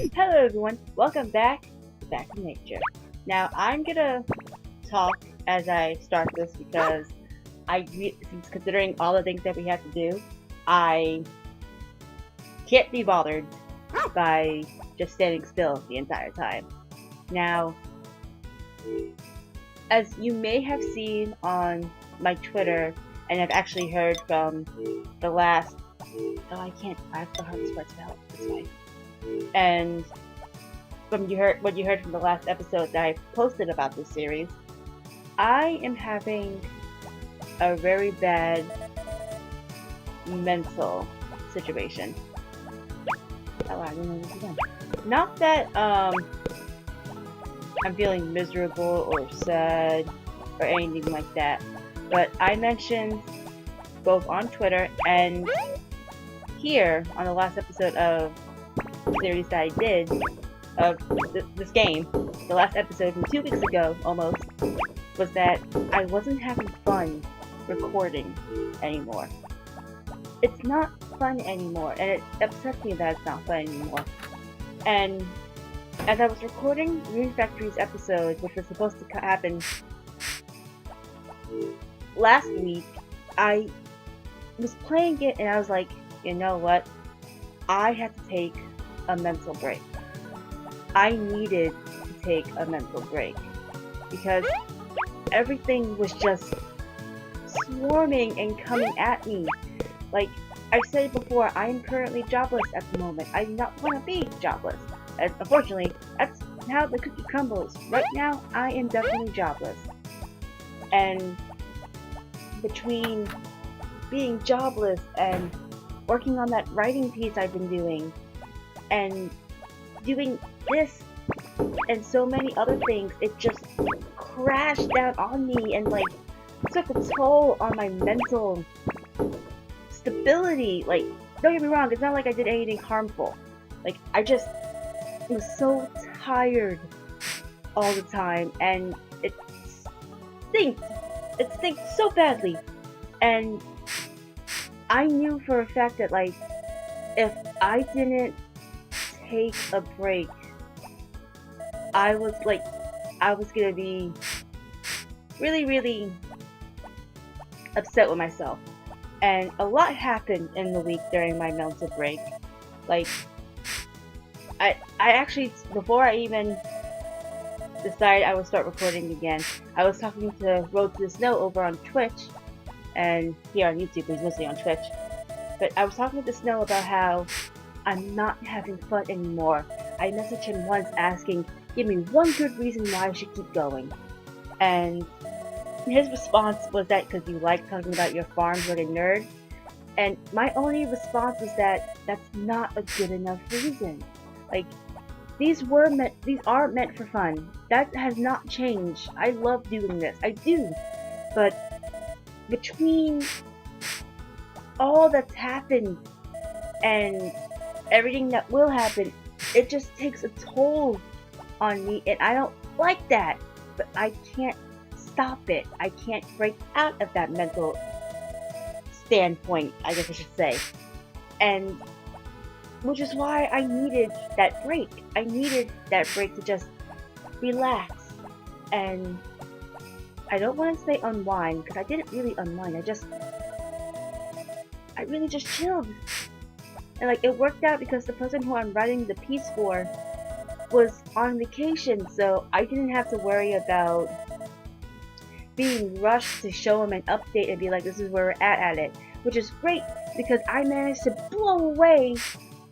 Hello everyone, welcome back to Back to Nature. Now I'm gonna talk as I start this because since considering all the things that we have to do, I can't be bothered by just standing still the entire time. Now, as you may have seen on my Twitter, and have actually heard from the last, I forgot how this part's spelled this way. And what you heard from the last episode that I posted about this series, I am having a very bad mental situation. Oh, I didn't know this again. Not that I'm feeling miserable or sad or anything like that, but I mentioned both on Twitter and here on the last episode of the series that I did of this game, the last episode from 2 weeks ago almost, was that I wasn't having fun recording anymore. It's not fun anymore, and it upsets me that it's not fun anymore. And as I was recording Rune Factory's episode, which was supposed to happen last week, I was playing it and I was like, you know what? I have to take a mental break. I needed to take a mental break because everything was just swarming and coming at me. Like I said before, I am currently jobless at the moment. I do not want to be jobless. And unfortunately, that's how the cookie crumbles. Right now, I am definitely jobless. And between being jobless and working on that writing piece I've been doing, and doing this and so many other things, it just crashed down on me and like took a toll on my mental stability. Like, don't get me wrong, it's not like I did anything harmful. Like, I just was so tired all the time, and it stinks. It stinks so badly. And I knew for a fact that, like, if I didn't take a break, I was gonna be really, really upset with myself. And a lot happened in the week during my mental break. Like, I actually, before I even decided I would start recording again, I was talking to Road to the Snow over on Twitch, and here on YouTube, he's mostly on Twitch. But I was talking to Snow about how I'm not having fun anymore. I messaged him once asking, give me one good reason why I should keep going. And his response was that because you like talking about your farms like a nerd. And my only response was that that's not a good enough reason. Like, these are meant for fun. That has not changed. I love doing this. I do. But between all that's happened and everything that will happen, it just takes a toll on me, and I don't like that. But I can't stop it. I can't break out of that mental standpoint, I guess I should say. And which is why I needed that break. I needed that break to just relax. And I don't want to say unwind, because I didn't really unwind. I really just chilled. And like, it worked out because the person who I'm writing the piece for was on vacation, so I didn't have to worry about being rushed to show him an update and be like, this is where we're at it. Which is great, because I managed to blow away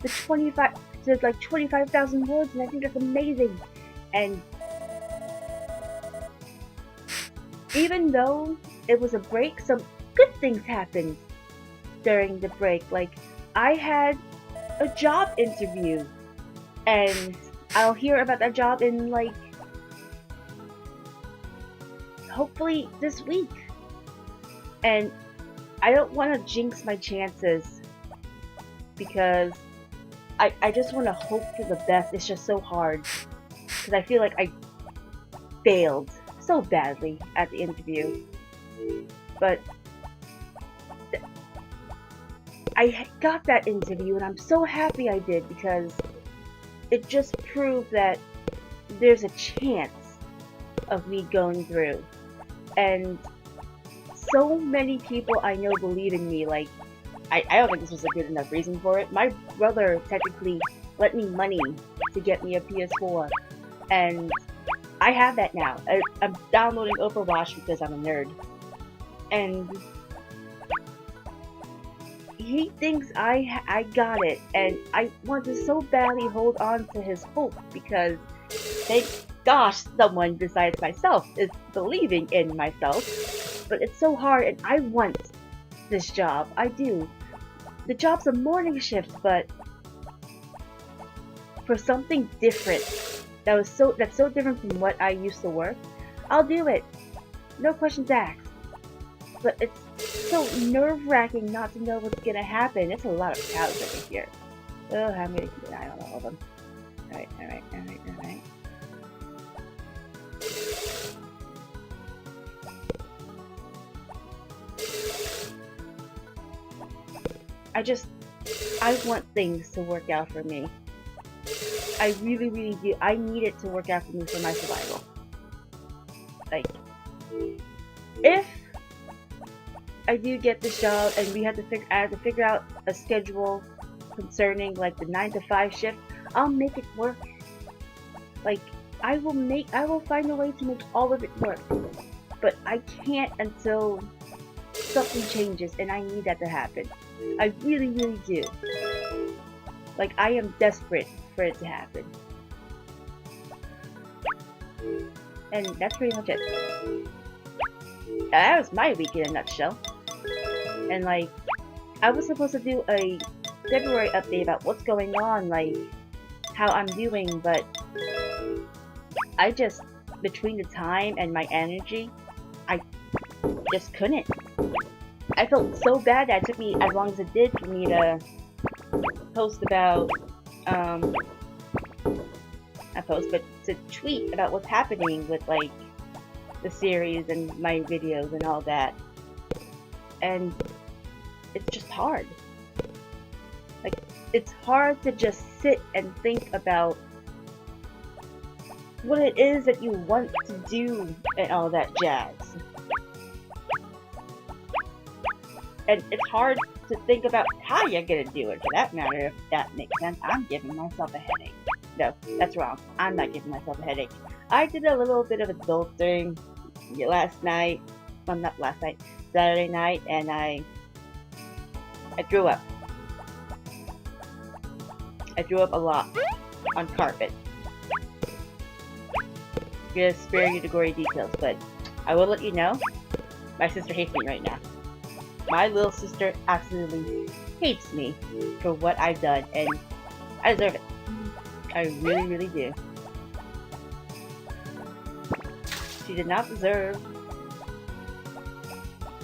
the 25,000 words, and I think that's amazing. And even though it was a break, some good things happened during the break. Like, I had a job interview, and I'll hear about that job in, like, hopefully this week. And I don't want to jinx my chances, because I just want to hope for the best. It's just so hard, because I feel like I failed so badly at the interview. But I got that interview, and I'm so happy I did, because it just proved that there's a chance of me going through. And so many people I know believe in me. Like, I don't think this was a good enough reason for it. My brother technically lent me money to get me a PS4, and I have that now. I'm downloading Overwatch because I'm a nerd, and he thinks I got it, and I want to so badly hold on to his hope because, thank gosh, someone besides myself is believing in myself. But it's so hard, and I want this job. I do. The job's a morning shift, but for something different that's so different from what I used to work, I'll do it. No questions asked. But it's so nerve-wracking not to know what's gonna happen. It's a lot of cows over here. Oh, how many? I don't know all of them. Alright. I want things to work out for me. I really, really do. I need it to work out for me for my survival. Like, if I do get this job and I have to figure out a schedule concerning like the 9 to 5 shift, I'll make it work. Like, I will find a way to make all of it work. But I can't until something changes, and I need that to happen. I really, really do. Like, I am desperate for it to happen. And that's pretty much it. That was my week in a nutshell. And like, I was supposed to do a February update about what's going on, like, how I'm doing, but I just, between the time and my energy, I just couldn't. I felt so bad that it took me as long as it did for me to post about, not post, but to tweet about what's happening with, like, the series and my videos and all that. And it's just hard. Like, it's hard to just sit and think about what it is that you want to do and all that jazz. And it's hard to think about how you're gonna do it, for that matter, if that makes sense. I'm giving myself a headache. No, that's wrong. I'm not giving myself a headache. I did a little bit of adulting last night. Well, not last night. Saturday night, and I threw up. I threw up a lot on carpet. I'm gonna spare you the gory details, but I will let you know. My sister hates me right now. My little sister absolutely hates me for what I've done, and I deserve it. I really, really do. She did not deserve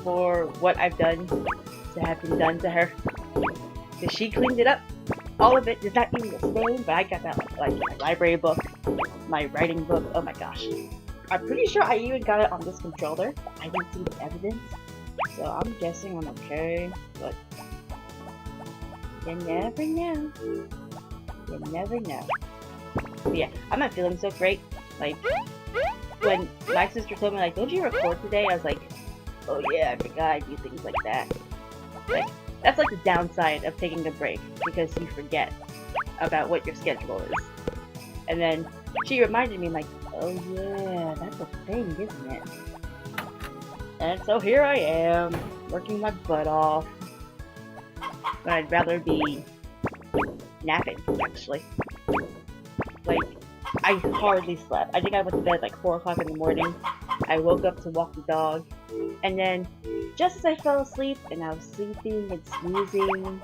for what I've done to have been done to her. Because she cleaned it up. All of it. There's not even a stain, but I got that like my library book, my writing book. Oh my gosh. I'm pretty sure I even got it on this controller. I didn't see the evidence. So I'm guessing I'm okay, but you never know. You never know. But yeah, I'm not feeling so great. Like, when my sister told me, like, don't you record today? I was like, oh yeah, I forgot I do things like that. Like, that's like the downside of taking a break, because you forget about what your schedule is. And then she reminded me, like, oh yeah, that's a thing, isn't it? And so here I am, working my butt off. When I'd rather be napping, actually. Like, I hardly slept. I think I went to bed like 4 o'clock in the morning. I woke up to walk the dog. And then, just as I fell asleep, and I was sleeping and snoozing,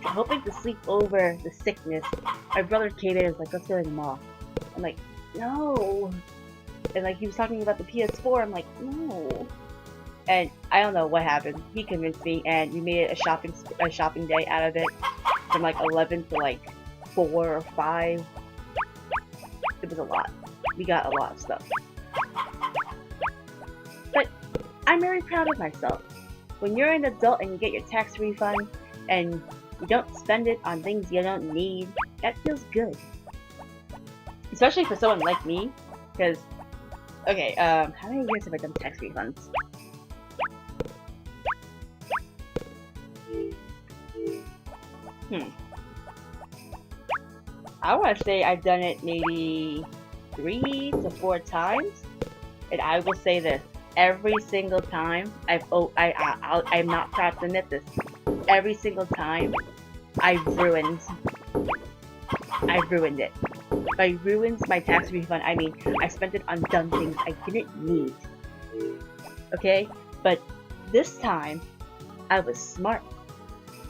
hoping to sleep over the sickness, my brother came in and was like, let's go to the mall. I'm like, no. And like, he was talking about the PS4, I'm like, no. And I don't know what happened. He convinced me, and we made it a shopping day out of it, from like 11 to like 4 or 5. It was a lot. We got a lot of stuff. But I'm very proud of myself. When you're an adult and you get your tax refund, and you don't spend it on things you don't need, that feels good. especially for someone like me, because okay, how many years have I done tax refunds? I want to say I've done it maybe 3 to 4 times, and I will say this: every single time I'm not proud to admit this. Every single time, I've ruined it. By ruins my tax refund, I mean I spent it on dumb things I didn't need. Okay, but this time I was smart.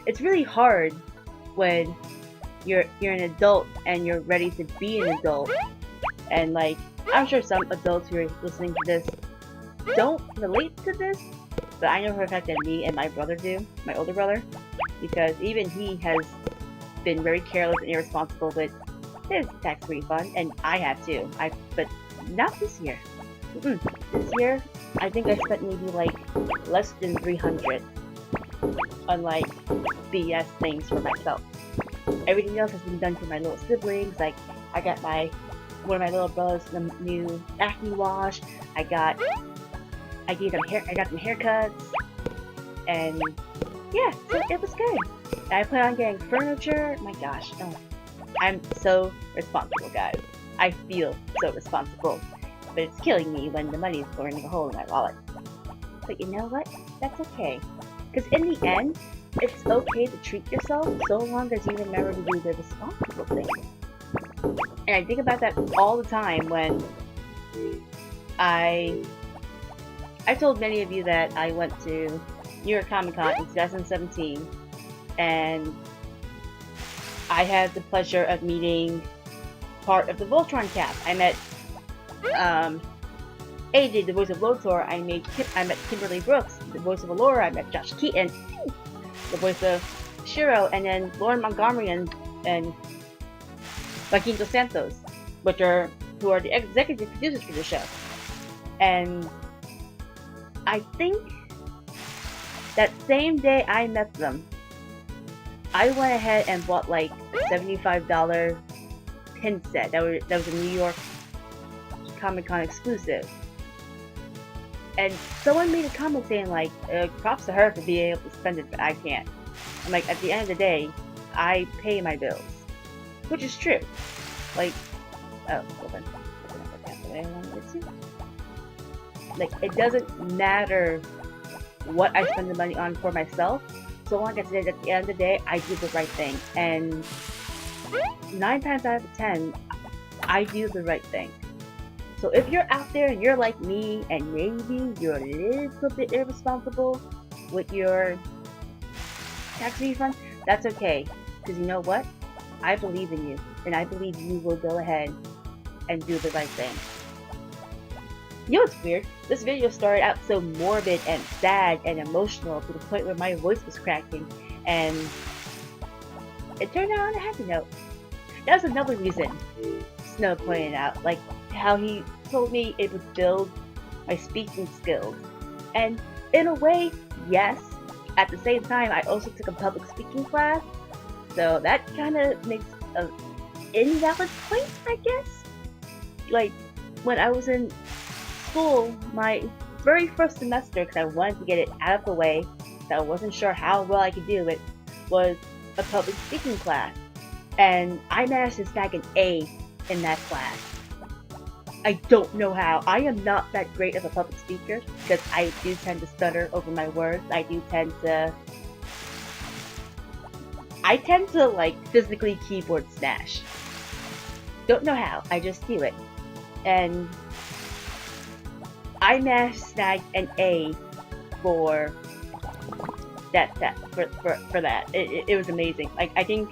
It's really hard when you're an adult and you're ready to be an adult, and like I'm sure some adults who are listening to this don't relate to this, but I know for a fact that me and my brother do, my older brother, because even he has been very careless and irresponsible with his tax refund, and I have too. But not this year. This year, I think I spent maybe like less than 300 on like BS things for myself. Everything else has been done for my little siblings. Like I got one of my little brothers the new acne wash. I got them haircuts, and yeah, so it was good. And I plan on getting furniture. My gosh, I'm so responsible, guys. I feel so responsible, but it's killing me when the money is burning a hole in my wallet. But you know what? That's okay, because in the end, it's okay to treat yourself so long as you remember to do the responsible thing. And I think about that all the time when I told many of you that I went to New York Comic Con in 2017, and I had the pleasure of meeting part of the Voltron cast. I met AJ, the voice of Lotor. I met Kimberly Brooks, the voice of Allura. I met Josh Keaton, the voice of Shiro, and then Lauren Montgomery and Joaquin Dos Santos, who are the executive producers for the show. And I think that same day I met them, I went ahead and bought like a $75 pin set. That was a New York Comic Con exclusive. And someone made a comment saying like, props to her for being able to spend it, but I can't. I'm like, at the end of the day, I pay my bills. Which is true. Like, oh, hold on. Like, it doesn't matter what I spend the money on for myself, so long as at the end of the day, I do the right thing. And 9 times out of 10, I do the right thing. So if you're out there and you're like me, and maybe you're a little bit irresponsible with your tax refund, that's okay. Because you know what? I believe in you, and I believe you will go ahead and do the right thing. You know what's weird? This video started out so morbid and sad and emotional to the point where my voice was cracking, and it turned out on a happy note. That was another reason Snow pointed out, like how he told me it would build my speaking skills. And in a way, yes. At the same time, I also took a public speaking class, so that kind of makes an invalid point, I guess. Like, when I was in school, my very first semester, because I wanted to get it out of the way, because I wasn't sure how well I could do it, was a public speaking class. And I managed to snag an A in that class. I don't know how. I am not that great of a public speaker, because I do tend to stutter over my words. I tend to like physically keyboard smash. Don't know how. I just do it. And I managed to snag an A for that for that. It was amazing. Like, I think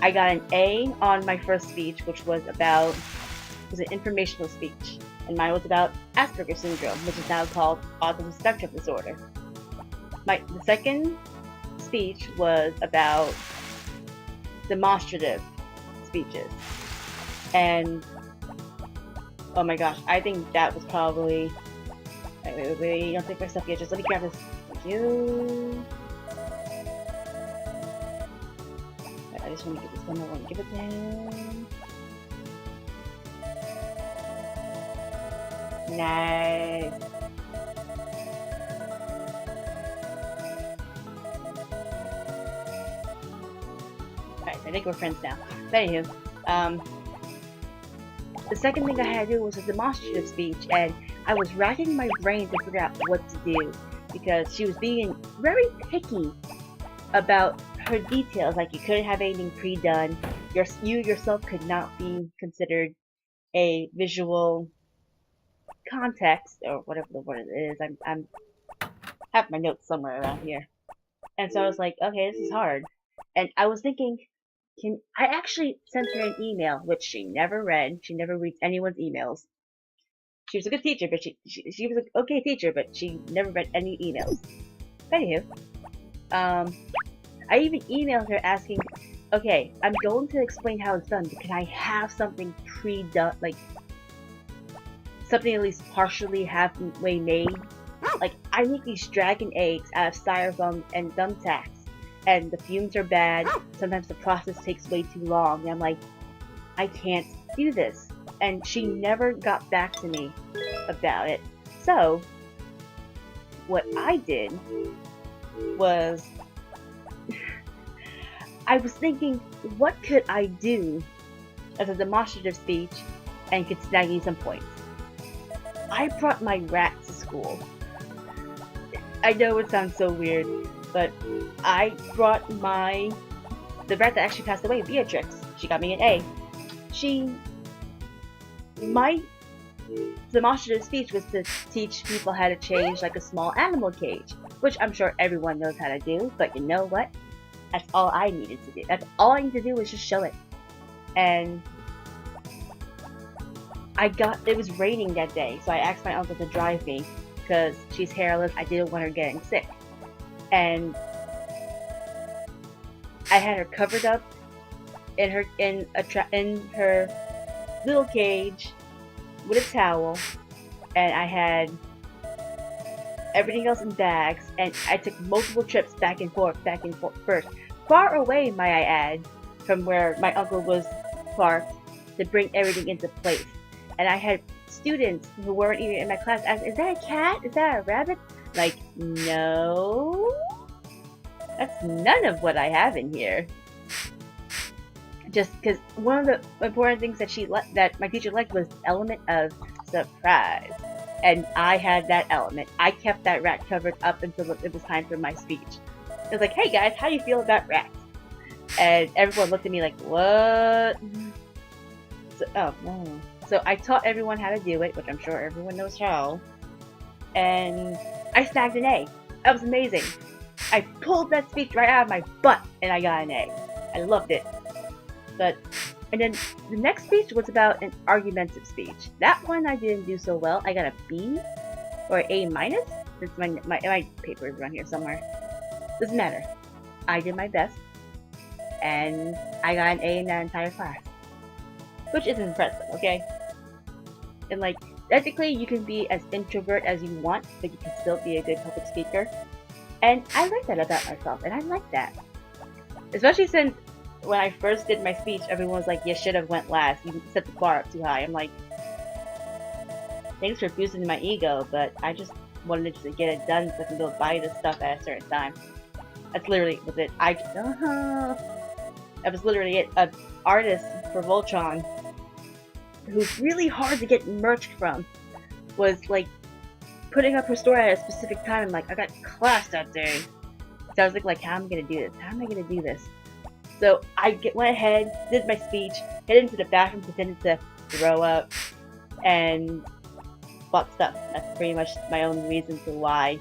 I got an A on my first speech, which was an informational speech, and mine was about Asperger's syndrome, which is now called autism spectrum disorder. The second speech was about demonstrative speeches, and oh my gosh, I think that was probably wait, don't take my stuff yet, just let me grab this. Thank you. I just want to give this one. I want to give it to him. Nice. Alright, I think we're friends now. But anywho, the second thing I had to do was a demonstrative speech, and I was racking my brain to figure out what to do because she was being very picky about her details. Like, you couldn't have anything pre-done. You yourself could not be considered a visual context or whatever the word is. I'm have my notes somewhere around here, and so I was like, okay, this is hard. And I was thinking, can I actually sent her an email, which she never read. She never reads anyone's emails. She was a good teacher, but she was an okay teacher, but she never read any emails. Anywho, I even emailed her asking, okay, I'm going to explain how it's done, but can I have something pre-done, like something at least partially halfway made? Like, I make these dragon eggs out of styrofoam and thumbtacks, and the fumes are bad. Sometimes the process takes way too long, and I'm like, I can't do this. And she never got back to me about it. So, what I did was, I was thinking, what could I do as a demonstrative speech and could snag me some points? I brought my rat to school. I know it sounds so weird, but I brought the rat that actually passed away, Beatrix. She got me an A. My demonstrative speech was to teach people how to change like a small animal cage, which I'm sure everyone knows how to do, but you know what? That's all I needed to do. That's all I needed to do was just show it. And it was raining that day, so I asked my uncle to drive me because she's hairless. I didn't want her getting sick. And I had her covered up in her little cage with a towel, and I had everything else in bags, and I took multiple trips back and forth first. Far away, might I add, from where my uncle was parked to bring everything into place. And I had students who weren't even in my class ask, is that a cat? Is that a rabbit? Like, no. That's none of what I have in here. Just because one of the important things that my teacher liked was the element of surprise. And I had that element. I kept that rat covered up until it was time for my speech. It was like, hey guys, how do you feel about rats? And everyone looked at me like, what? So I taught everyone how to do it, which I'm sure everyone knows how. And I snagged an A. That was amazing. I pulled that speech right out of my butt and I got an A. I loved it. And then the next speech was about an argumentative speech. That one I didn't do so well. I got a B or A minus. It's my paper is around here somewhere. Doesn't matter. I did my best, and I got an A in that entire class, which is impressive. Okay, and like technically you can be as introvert as you want, but you can still be a good public speaker. And I like that about myself, and I like that, especially since when I first did my speech, everyone was like, you should have went last. You set the bar up too high. I'm like, thanks for boosting my ego, but I just wanted to get it done so I can go buy this stuff at a certain time. That's literally was it. That was literally it. An artist for Voltron, who's really hard to get merch from, was like putting up her store at a specific time. I'm like, I got class that day. So I was like, how am I gonna do this? How am I gonna do this? So I went ahead, did my speech, headed into the bathroom, pretended to throw up, and bought stuff. That's pretty much my own reason for why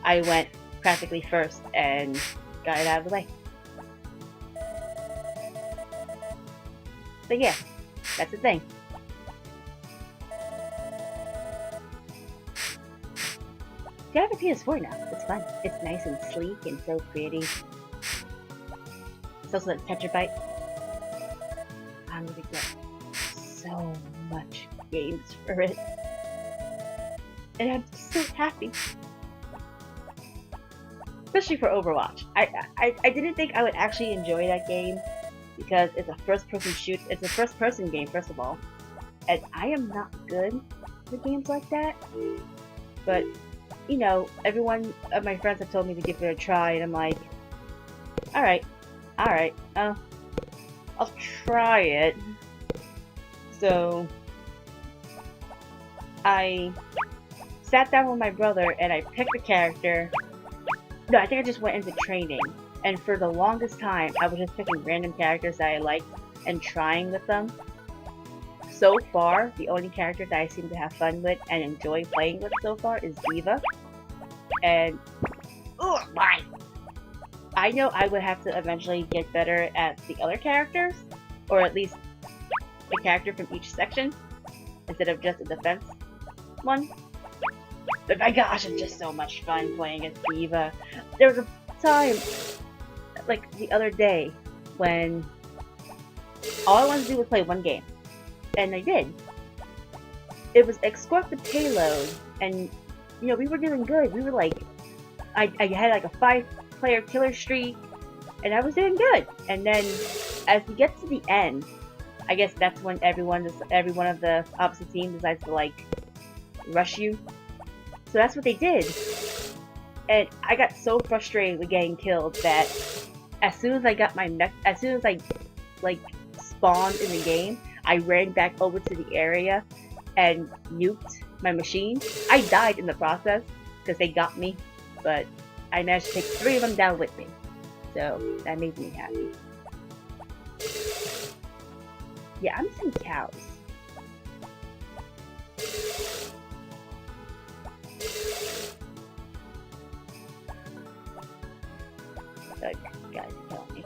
I went practically first and got it out of the way. But yeah, that's the thing. I have a PS4 now. It's fun. It's nice and sleek and so pretty. It's also a Tetrabyte. I'm gonna get so much games for it. And I'm so happy. Especially for Overwatch. I didn't think I would actually enjoy that game because it's a first-person shoot. It's a first-person game, first of all. And I am not good for games like that. But, you know, everyone of my friends have told me to give it a try, and I'm like, alright, I'll try it. So, I sat down with my brother and I picked a character. No, I think I just went into training. And for the longest time, I was just picking random characters that I liked and trying with them. So far, the only character that I seem to have fun with and enjoy playing with so far is Diva. And, oh my! I know I would have to eventually get better at the other characters, or at least a character from each section, instead of just a defense one. But my gosh, it's just so much fun playing as Diva. There was a time, like the other day, when all I wanted to do was play one game. And I did. It was escort the payload, and you know, we were doing good. We were like, I had like a 5-player killer streak, and I was doing good. And then, as we get to the end, I guess that's when every one of the opposite team decides to like rush you. So that's what they did. And I got so frustrated with getting killed that as soon as I got my as soon as I like spawned in the game, I ran back over to the area and nuked my machine. I died in the process because they got me, but I managed to take 3 of them down with me. So that made me happy. Yeah, I'm missing cows. Guys, tell me.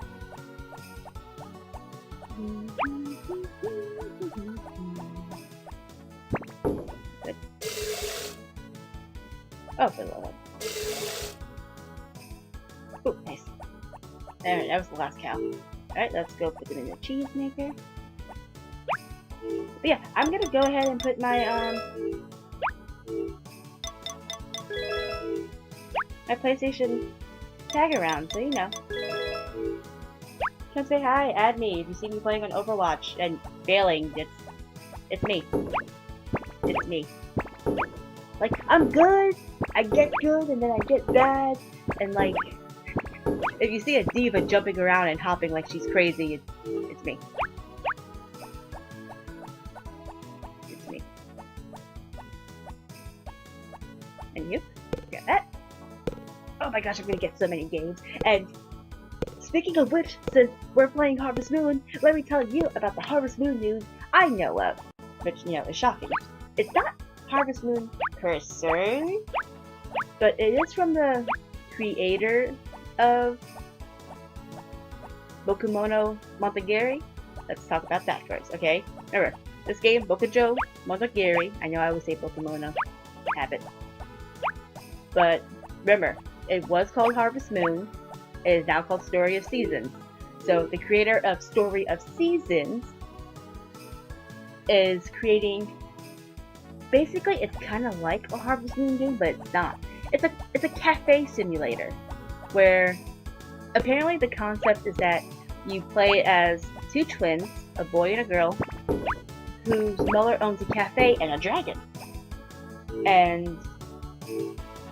Good. Oh, for the love. Oh, nice. There, that was the last cow. Alright, let's go put it in the cheese maker. But yeah, I'm gonna go ahead and put my, my PlayStation tag around, so you know. Come say hi, add me if you see me playing on Overwatch and failing. It's me. It's me. Like, I'm good, I get good, and then I get bad, and like, if you see a diva jumping around and hopping like she's crazy, it's me. It's me. And you? Got that? Oh my gosh, I'm gonna get so many games. And speaking of which, since we're playing Harvest Moon, let me tell you about the Harvest Moon news I know of. Which, you know, is shocking. It's not Harvest Moon per se, but it is from the creator of Bokumono Monogatari. Let's talk about that first, okay? Remember, this game, Bokujo Monogatari, I know I always say Bokumono, habit. But remember, it was called Harvest Moon, it is now called Story of Seasons. So the creator of Story of Seasons is creating, basically it's kind of like a Harvest Moon game, but it's not. It's a cafe simulator, where apparently the concept is that you play as 2 twins, a boy and a girl, whose mother owns a cafe and a dragon. And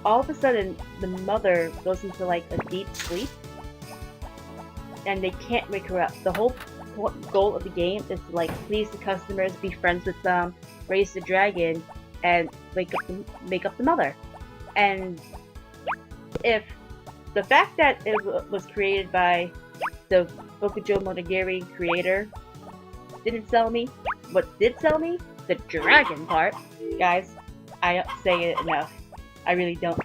all of a sudden, the mother goes into like a deep sleep, and they can't wake her up. The whole goal of the game is to like please the customers, be friends with them, raise the dragon, and wake up the mother. And if the fact that it was created by the Bokujo Monogatari creator didn't sell me, what did sell me? The dragon part. Guys, I don't say it enough. I really don't.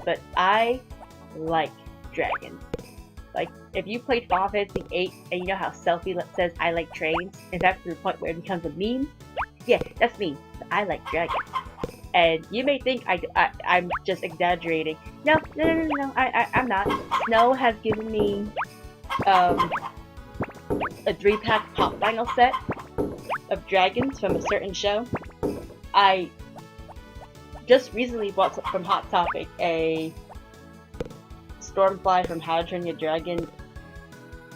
But I like dragons. Like, if you played Final Fantasy VIII and you know how Selphie says I like trains, and that's to the point where it becomes a meme, yeah, that's me. I like dragons. And you may think I'm just exaggerating. No, I'm not. Snow has given me a 3-pack pop vinyl set of dragons from a certain show. I just recently bought from Hot Topic a Stormfly from How to Train Your Dragon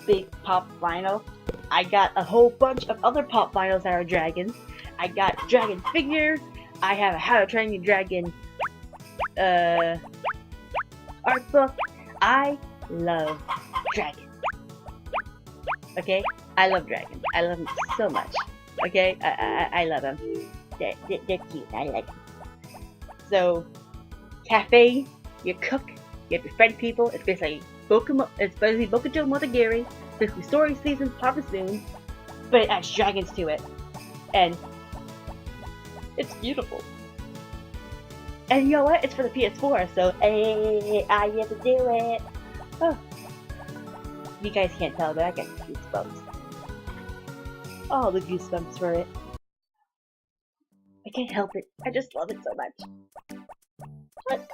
big pop vinyl. I got a whole bunch of other pop vinyls that are dragons. I got dragon figures. I have a How to Train Your Dragon art book. I love dragons. Okay? I love dragons. I love them so much. Okay? I love them. They're cute. I like them. So, cafe, you cook, you befriend people. It's basically Bokuto Motogiri. It's basically Story Seasons, Harvest Moon, but it adds dragons to it. And it's beautiful. And you know what? It's for the PS4, so hey, I get to do it. Oh. You guys can't tell, but I got goosebumps. All the goosebumps for it. I can't help it. I just love it so much. What?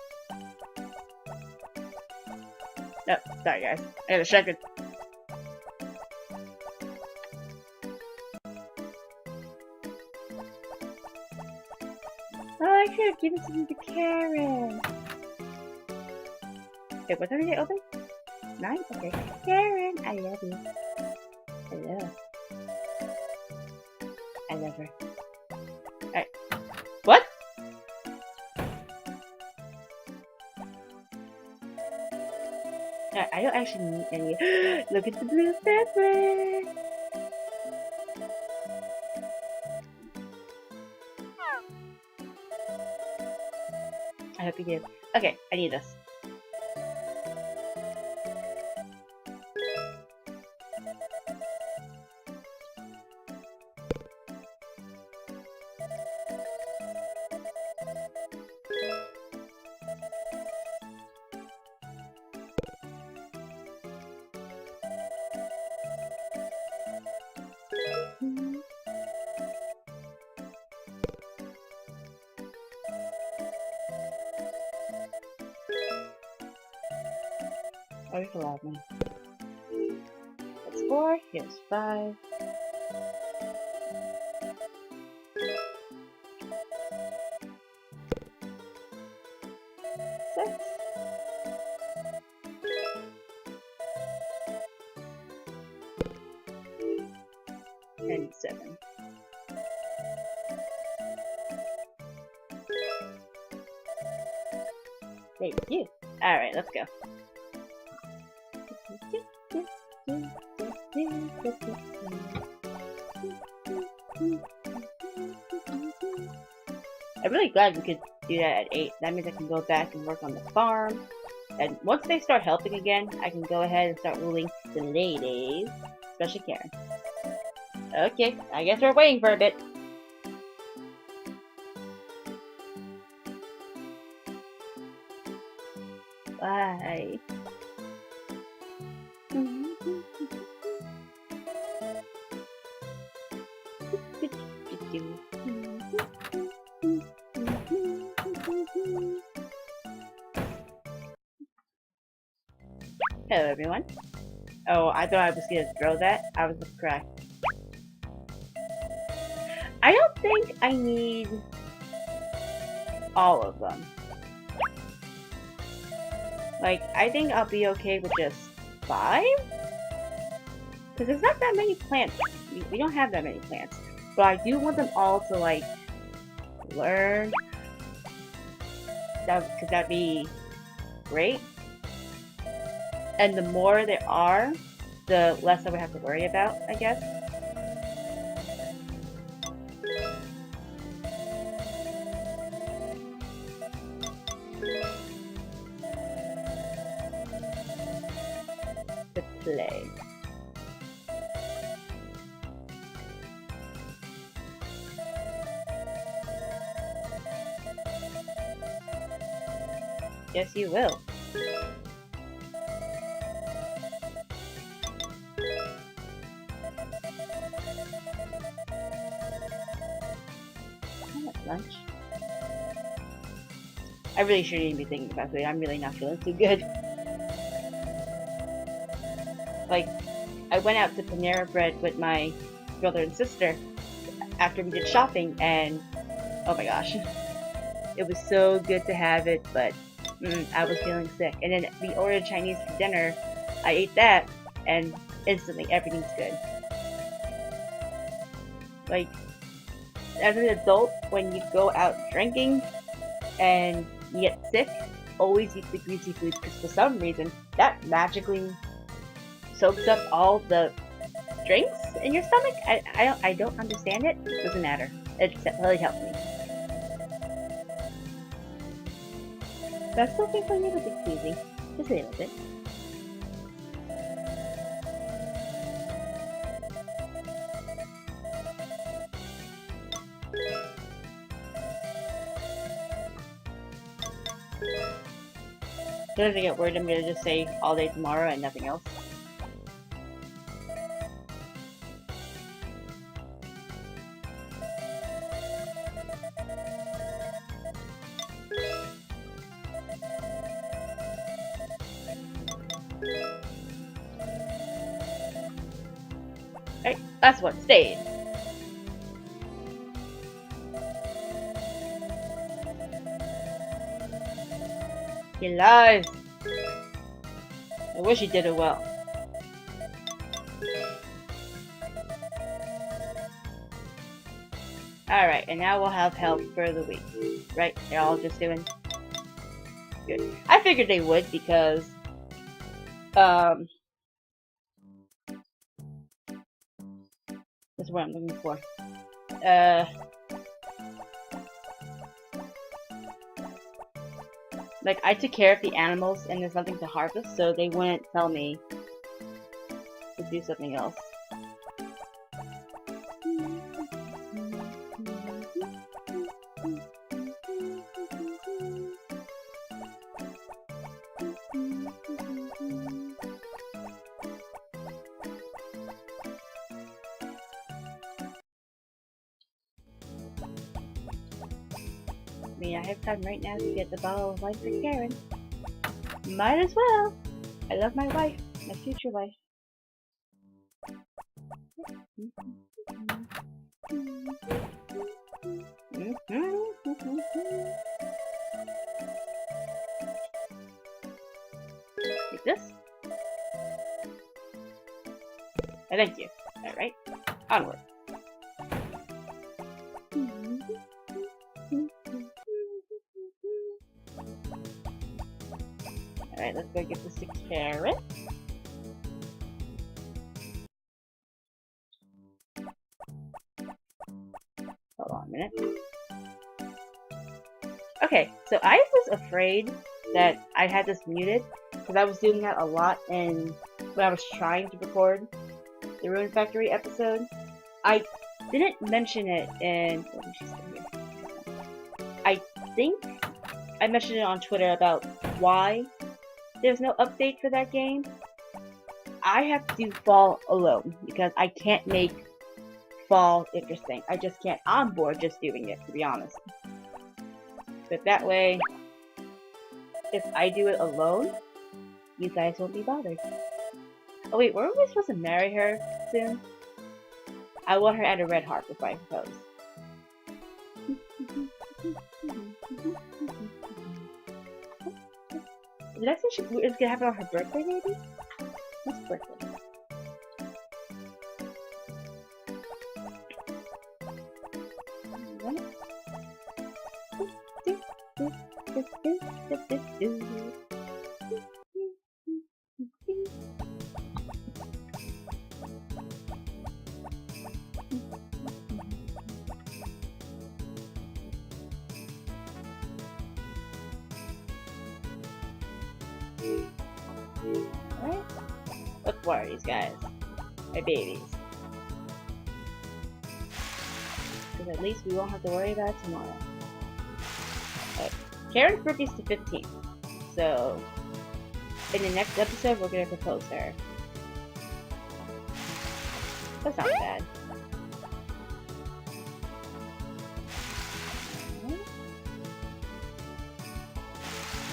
No, sorry guys. I got distracted. Oh, I should have given something to Karen. Wait, what time did it open? 9? Okay. Karen, I love you. Hello. I love her. Alright. What? I don't actually need any. Look at the blue pepper! I hope you did. Okay, I need this. Oh, here's 11. That's 4, here's 5. 6. And 7. Thank you. Alright, let's go. I'm really glad we could do that at 8. That means I can go back and work on the farm. And once they start helping again, I can go ahead and start ruling the ladies. Especially Karen. Okay, I guess we're waiting for a bit. Bye. Hello everyone. Oh, I thought I was gonna throw that. I was correct. I don't think I need all of them. Like, I think I'll be okay with just 5? Because there's not that many plants. We don't have that many plants. But I do want them all to, like, learn. Because that'd be great. And the more there are, the less I would have to worry about, I guess. To play. Yes, you will. Lunch. I really shouldn't be thinking about food. I'm really not feeling too good. Like, I went out to Panera Bread with my brother and sister after we did shopping, and oh my gosh, it was so good to have it, but I was feeling sick. And then we ordered Chinese for dinner. I ate that, and instantly everything's good. Like, as an adult, when you go out drinking and you get sick, always eat the greasy foods because for some reason that magically soaks up all the drinks in your stomach. I don't understand it. It doesn't matter. It really helps me. That's okay for a little bit cheesy. Just a little bit. As I get worried, I'm gonna just say all day tomorrow and nothing else. Alright, last one. Stayed. He lies. I wish he did it well. Alright, and now we'll have help for the week. Right? They're all just doing good. I figured they would because that's what I'm looking for. Like, I took care of the animals and there's nothing to harvest, so they wouldn't tell me to do something else. I mean, I have time right now to get the bottle of wine for Karen. Might as well. I love my wife, my future wife. Take this. Thank you. Alright, onward. Alright, let's go get the 6 carrots. Hold on a minute. Okay, so I was afraid that I had this muted because I was doing that a lot when I was trying to record the Ruin Factory episode. I didn't mention it in... Oh, she's still here. I think I mentioned it on Twitter about why there's no update for that game. I have to do fall alone because I can't make fall interesting. I just can't. I'm bored just doing it, to be honest. But that way, if I do it alone, you guys won't be bothered. Oh wait, weren't we supposed to marry her soon? I want her at a red heart before I propose. Did I say she is gonna happen on her birthday, maybe? What's birthday? Alright. Look for these guys. My babies. Because at least we won't have to worry about it tomorrow. Alright. Karen's birthday's the 15th. So, in the next episode, we're gonna propose her. That's not bad.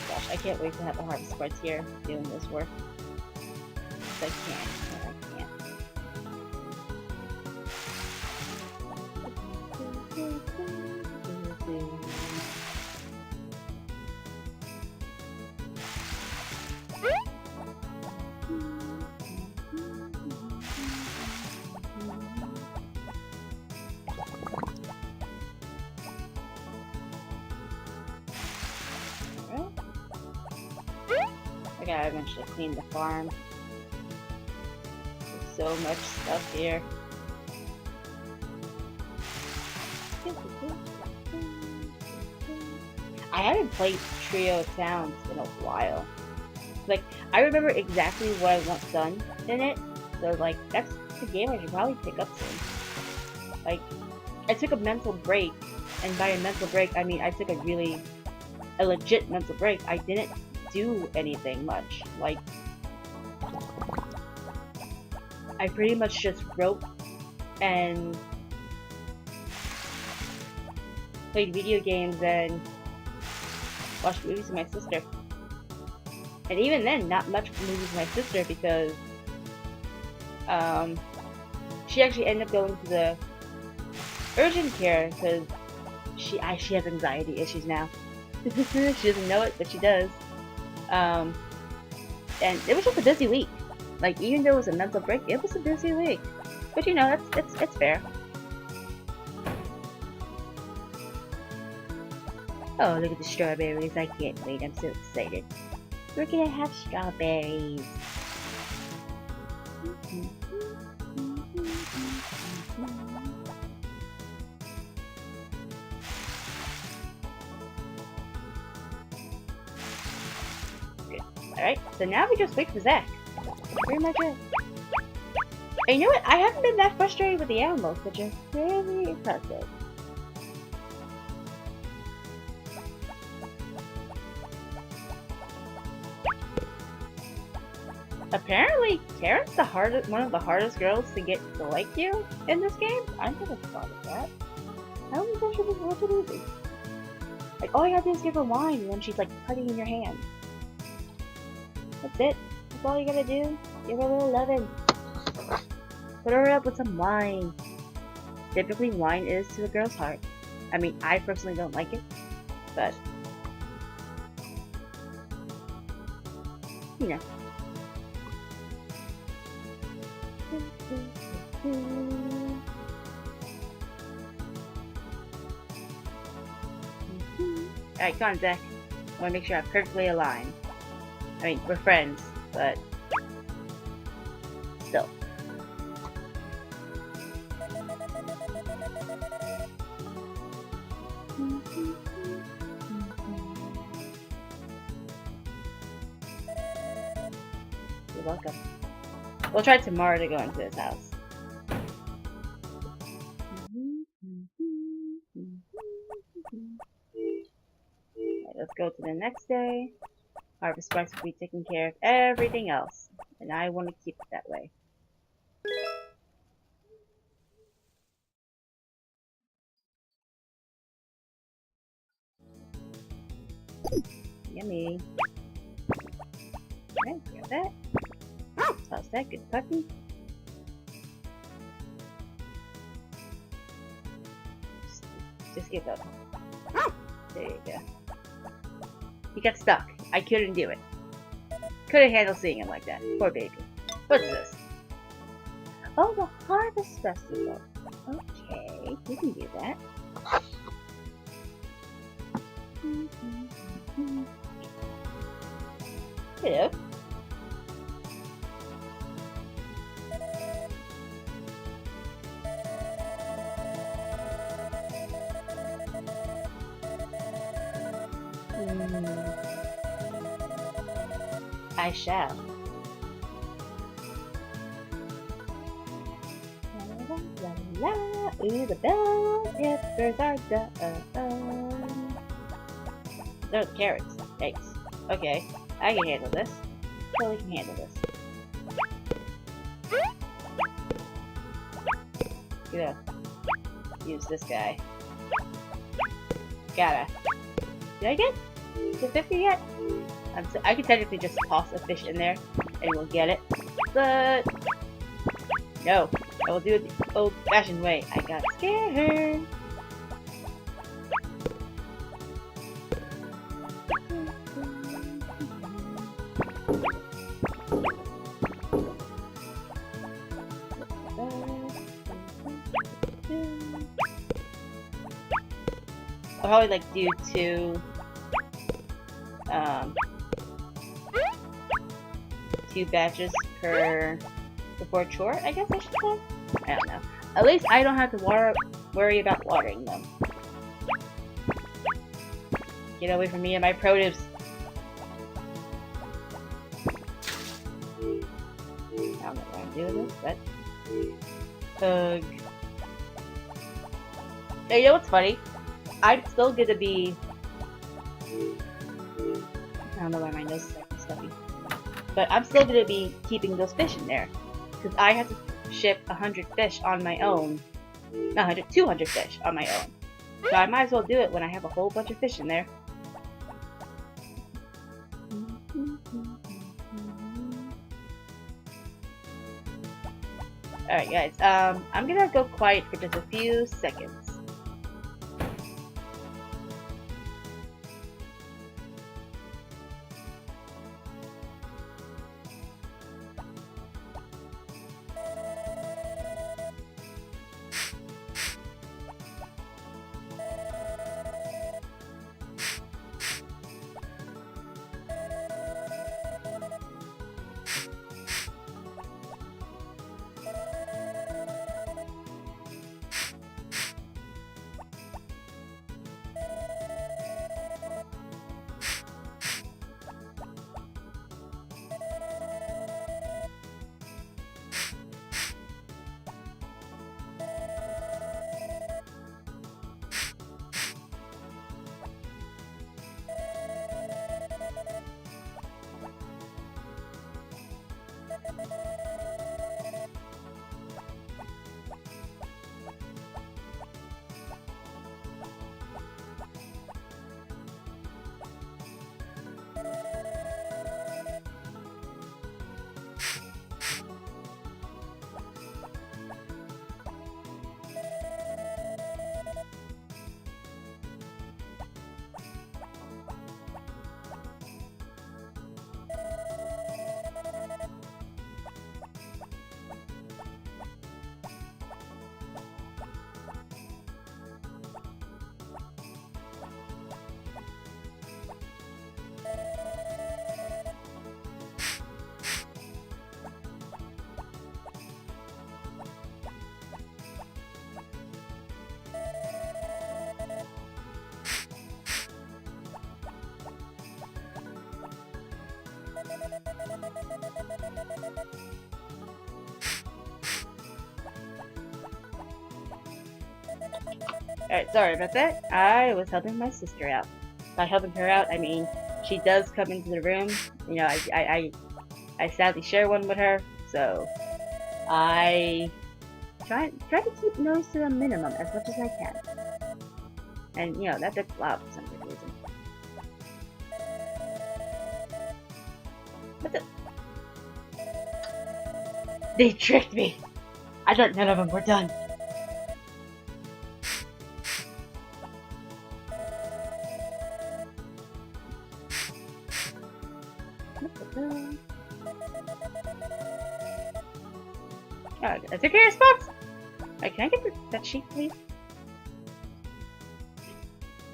Gosh, I can't wait to have the harvest cards here doing this work. I can't. I can't. Yeah, eventually clean the farm. There's so much stuff here. I haven't played Trio Towns in a while. Like, I remember exactly what I want done in it, so like, that's the game I should probably pick up soon. Like, I took a mental break, and by a mental break, I mean I took a legit mental break. I didn't do anything much. Like, I pretty much just wrote and played video games and watched movies with my sister. And even then, not much movies with my sister because she actually ended up going to the urgent care because she has anxiety issues now. She doesn't know it, but she does. And it was just a busy week. Like, even though it was a mental break, it was a busy week. But you know, it's fair. Oh, look at the strawberries. I can't wait. I'm so excited. We're gonna have strawberries. Good. Alright, so now we just wait for Zach. Pretty much it. And you know what? I haven't been that frustrated with the animals, which is really impressive. Apparently, Karen's one of the hardest girls to get to like you in this game. I never thought of that. I don't think that should be easy. Like, all you gotta do is give her wine, and then she's like putting in your hand. That's it. That's all you gotta do. Give her a little lovin'. Put her up with some wine. Typically, wine is to a girl's heart. I mean, I personally don't like it, but you know. Alright, come on, Zach. I want to make sure I'm perfectly aligned. I mean, we're friends, but still. You're welcome. We'll try tomorrow to go into his house. Alright, let's go to the next day. Harvest Spice will be taking care of everything else, and I want to keep it that way. Yummy. Okay, grab that. Toss that, good puppy. Just give up. There you go. He got stuck. I couldn't do it. Couldn't handle seeing him like that. Poor baby. What's this? Oh, the Harvest Festival. Okay, we can do that. Hello. I shall. La, la, la, ooh, the bell, yep, there's our done. Those carrots. Thanks. Okay, I can handle this. Totally can handle this. Gonna use this guy. Gotta. Did I get the 50 yet? I could technically just toss a fish in there and we'll get it. But no, I will do it the old-fashioned way. I got scared. I'll probably like do two 2 batches per before chore, I guess I should say? I don't know. At least I don't have to worry about watering them. Get away from me and my produce. I don't know what I'm doing this, but... Ugh. Hey, you know what's funny? I'm still gonna be... I don't know why my nose is like stuffy. But I'm still gonna be keeping those fish in there. Because I have to ship 100 fish on my own. No, 200 fish on my own. So I might as well do it when I have a whole bunch of fish in there. Alright guys, I'm gonna go quiet for just a few seconds. Alright, sorry about that. I was helping my sister out. By helping her out, I mean she does come into the room. You know, I sadly share one with her, so I try to keep noise to a minimum as much as I can. And you know, that gets loud for some good reason. What the? They tricked me! I thought none of them were done. Oh, I took care of spots! Alright, can I get that sheep, please?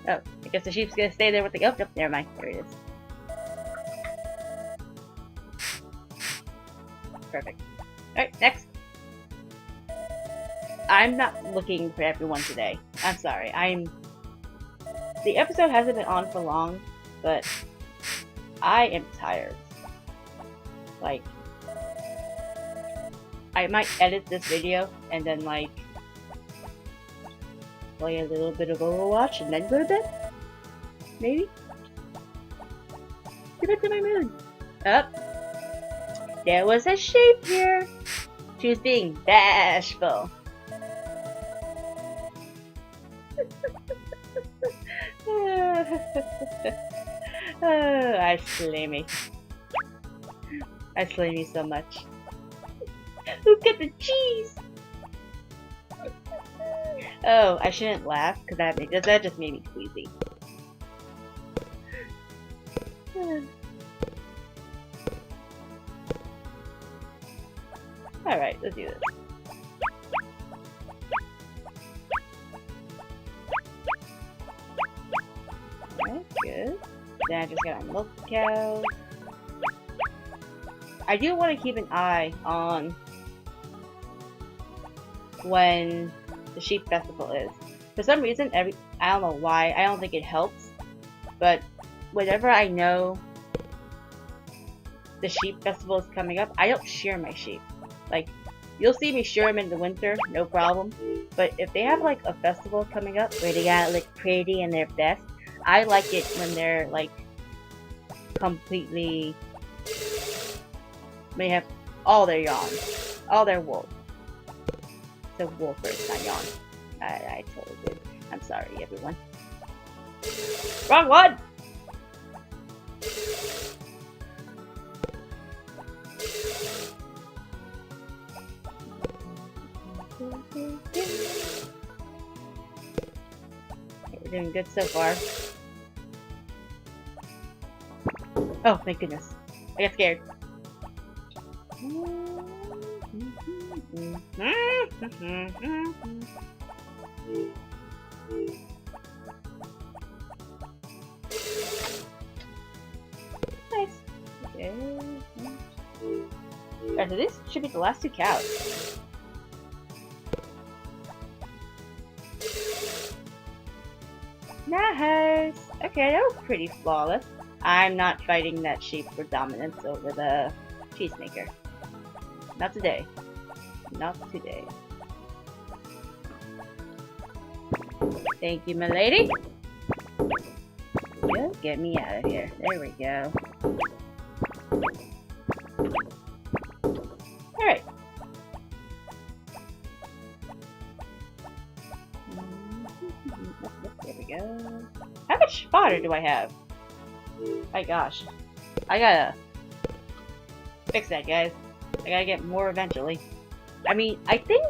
Oh, I guess the sheep's gonna stay there with the... Oh, nope, never mind. There it is. Perfect. Alright, next. I'm not looking for everyone today. I'm sorry. The episode hasn't been on for long, but I am tired. Like, I might edit this video and then like play a little bit of Overwatch and then go to bed? Maybe? Depends on my mood. Oh, there was a sheep here. She was being bashful. Oh, I slay me. I slay me so much. Look at the cheese! Oh, I shouldn't laugh because that just made me queasy. Alright, let's do this. Alright, good. Then I just gotta milk the cows. I do want to keep an eye on when the sheep festival is. For some reason, I don't know why, I don't think it helps, but whenever I know the sheep festival is coming up, I don't shear my sheep. Like, you'll see me shear them in the winter, no problem, but if they have like a festival coming up where they gotta look pretty and their best, I like it when they're like completely, when they have all their yarns, all their wool. So wool first, not yarn. I totally did. I'm sorry, everyone. Wrong one! Okay, we're doing good so far. Oh, thank goodness. I got scared. Nice. Okay. Alright, so this should be the last 2 cows. Nice! Okay, that was pretty flawless. I'm not fighting that sheep for dominance over the cheesemaker. Not today. Not today. Thank you, my lady. Just get me out of here. There we go. Alright. There we go. How much fodder do I have? My gosh. I gotta fix that, guys. I gotta get more eventually. I mean, I think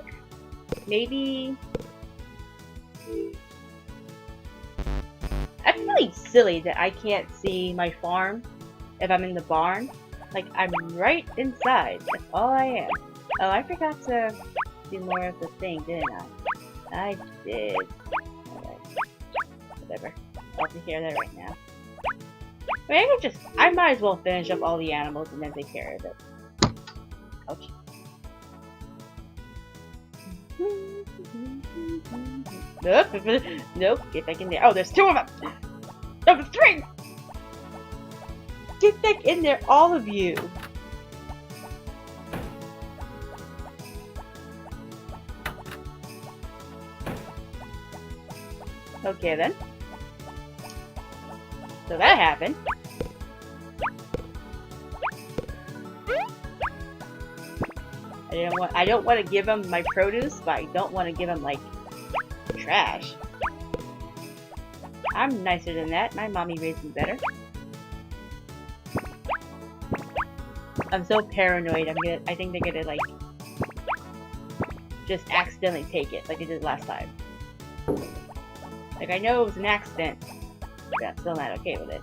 maybe... I feel really silly that I can't see my farm if I'm in the barn. Like, I'm right inside. That's all I am. Oh, I forgot to do more of the thing, didn't I? I did. Alright. Whatever. I'll have to hear that right now. I mean, I might as well finish up all the animals and then take care of it. Ouch. Nope. Nope. Get back in there. Oh, there's 2 of them! No, there's 3! Get back in there, all of you! Okay then. So that happened. I don't want to give him my produce, but I don't want to give him like trash. I'm nicer than that. My mommy raised me better. I'm so paranoid. I think they're gonna like just accidentally take it, like they did last time. Like I know it was an accident, but I'm still not okay with it.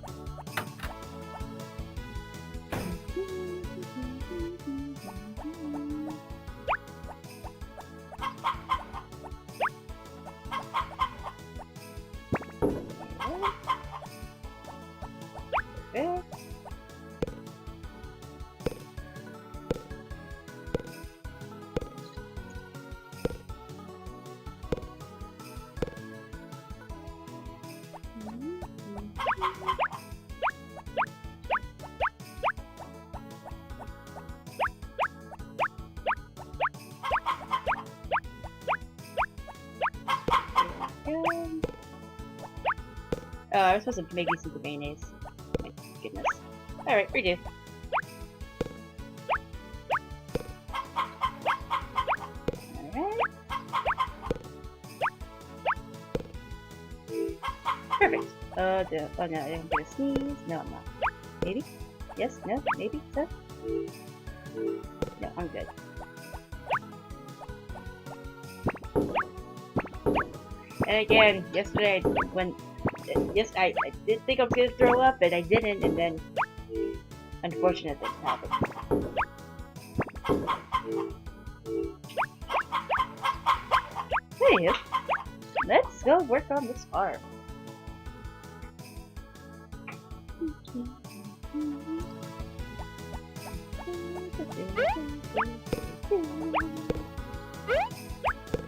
I was supposed to make these into mayonnaise. My goodness. Alright, redo. Alright. Perfect. Oh no, I'm gonna sneeze. No, I'm not. Maybe? Yes? No? Maybe? So? No, I'm good. And again, yesterday I did think I was gonna throw up, but I didn't, and then unfortunate things happened. Hey, let's go work on this farm.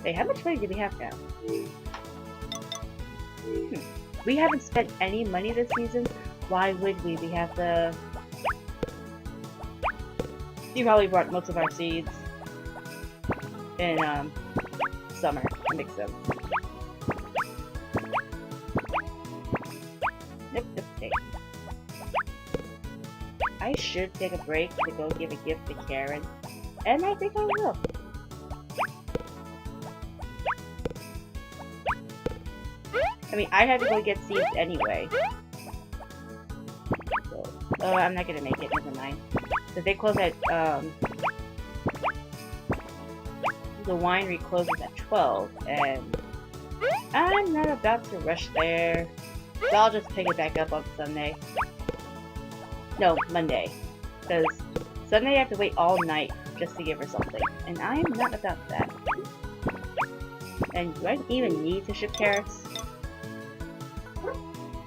Wait, how much money do we have now? We haven't spent any money this season. Why would we? We have the... You probably brought most of our seeds in summer. That makes sense. Nope, okay. I should take a break to go give a gift to Karen. And I think I will. I mean, I had to go get seeds anyway. So, I'm not gonna make it, never mind. Because they close at, the winery closes at 12, and I'm not about to rush there. So I'll just pick it back up on Sunday. No, Monday. Because Sunday I have to wait all night just to give her something. And I am not about that. And do I even need to ship carrots?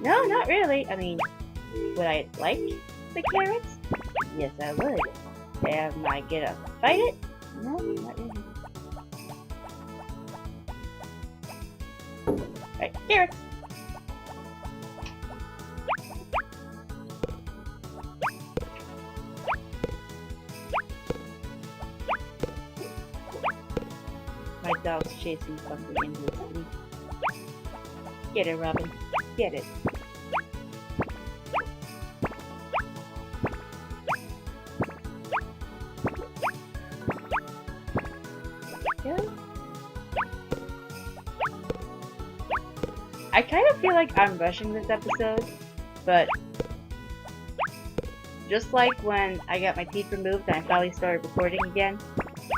No, not really. I mean, would I like the carrots? Yes, I would. Am I gonna fight it? No, not really. Alright, carrots! My dog's chasing something into the city. Get it, Robin. Get it. I kind of feel like I'm rushing this episode, but just like when I got my teeth removed and I finally started recording again,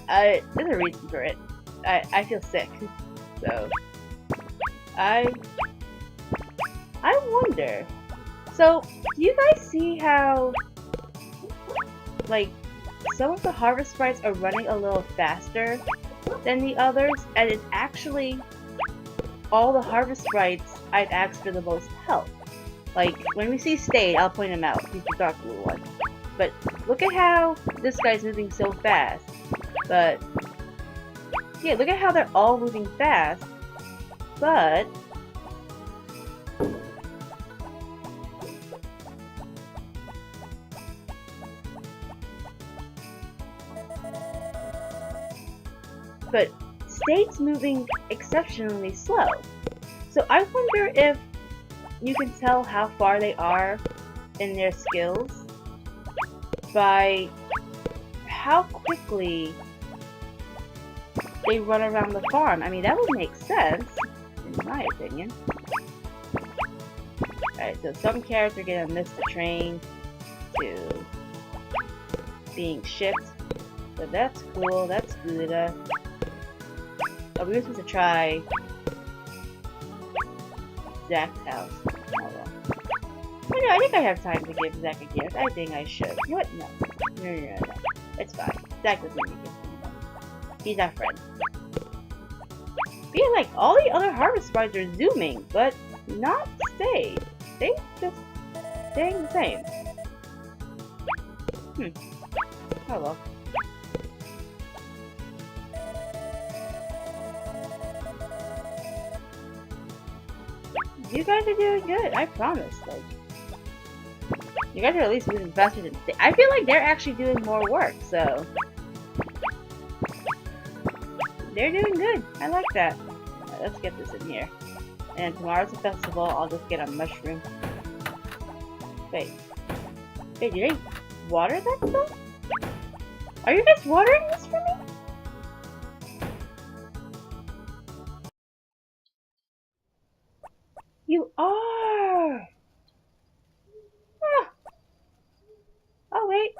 there's a reason for it. I feel sick, so I wonder. So, do you guys see how, like, some of the harvest sprites are running a little faster than the others, and it's actually all the harvest sprites I've asked for the most help. Like, when we see Stade, I'll point him out. He's the dark blue one. But look at how this guy's moving so fast. But yeah, look at how they're all moving fast. But Stade's moving exceptionally slow. So I wonder if you can tell how far they are in their skills by how quickly they run around the farm. I mean, that would make sense, in my opinion. Alright, so some carrots are gonna miss the train to being shipped. So that's cool, that's good. Oh, we were supposed to try Zach's house. Oh well. Oh, no, I think I have time to give Zach a gift. I think I should. You know what? No. No. It's fine. Zach doesn't need a gift anymore. He's our friend. Being like, all the other harvest sprites are zooming, but not Stade. They just staying the same. Oh well. You guys are doing good, I promise. Like, you guys are at least moving faster than Stade. I feel like they're actually doing more work, so they're doing good. I like that. Right, let's get this in here. And tomorrow's a festival. I'll just get a mushroom. Wait, did they water that stuff? Are you guys watering this for me? You are! Huh. I'll wait.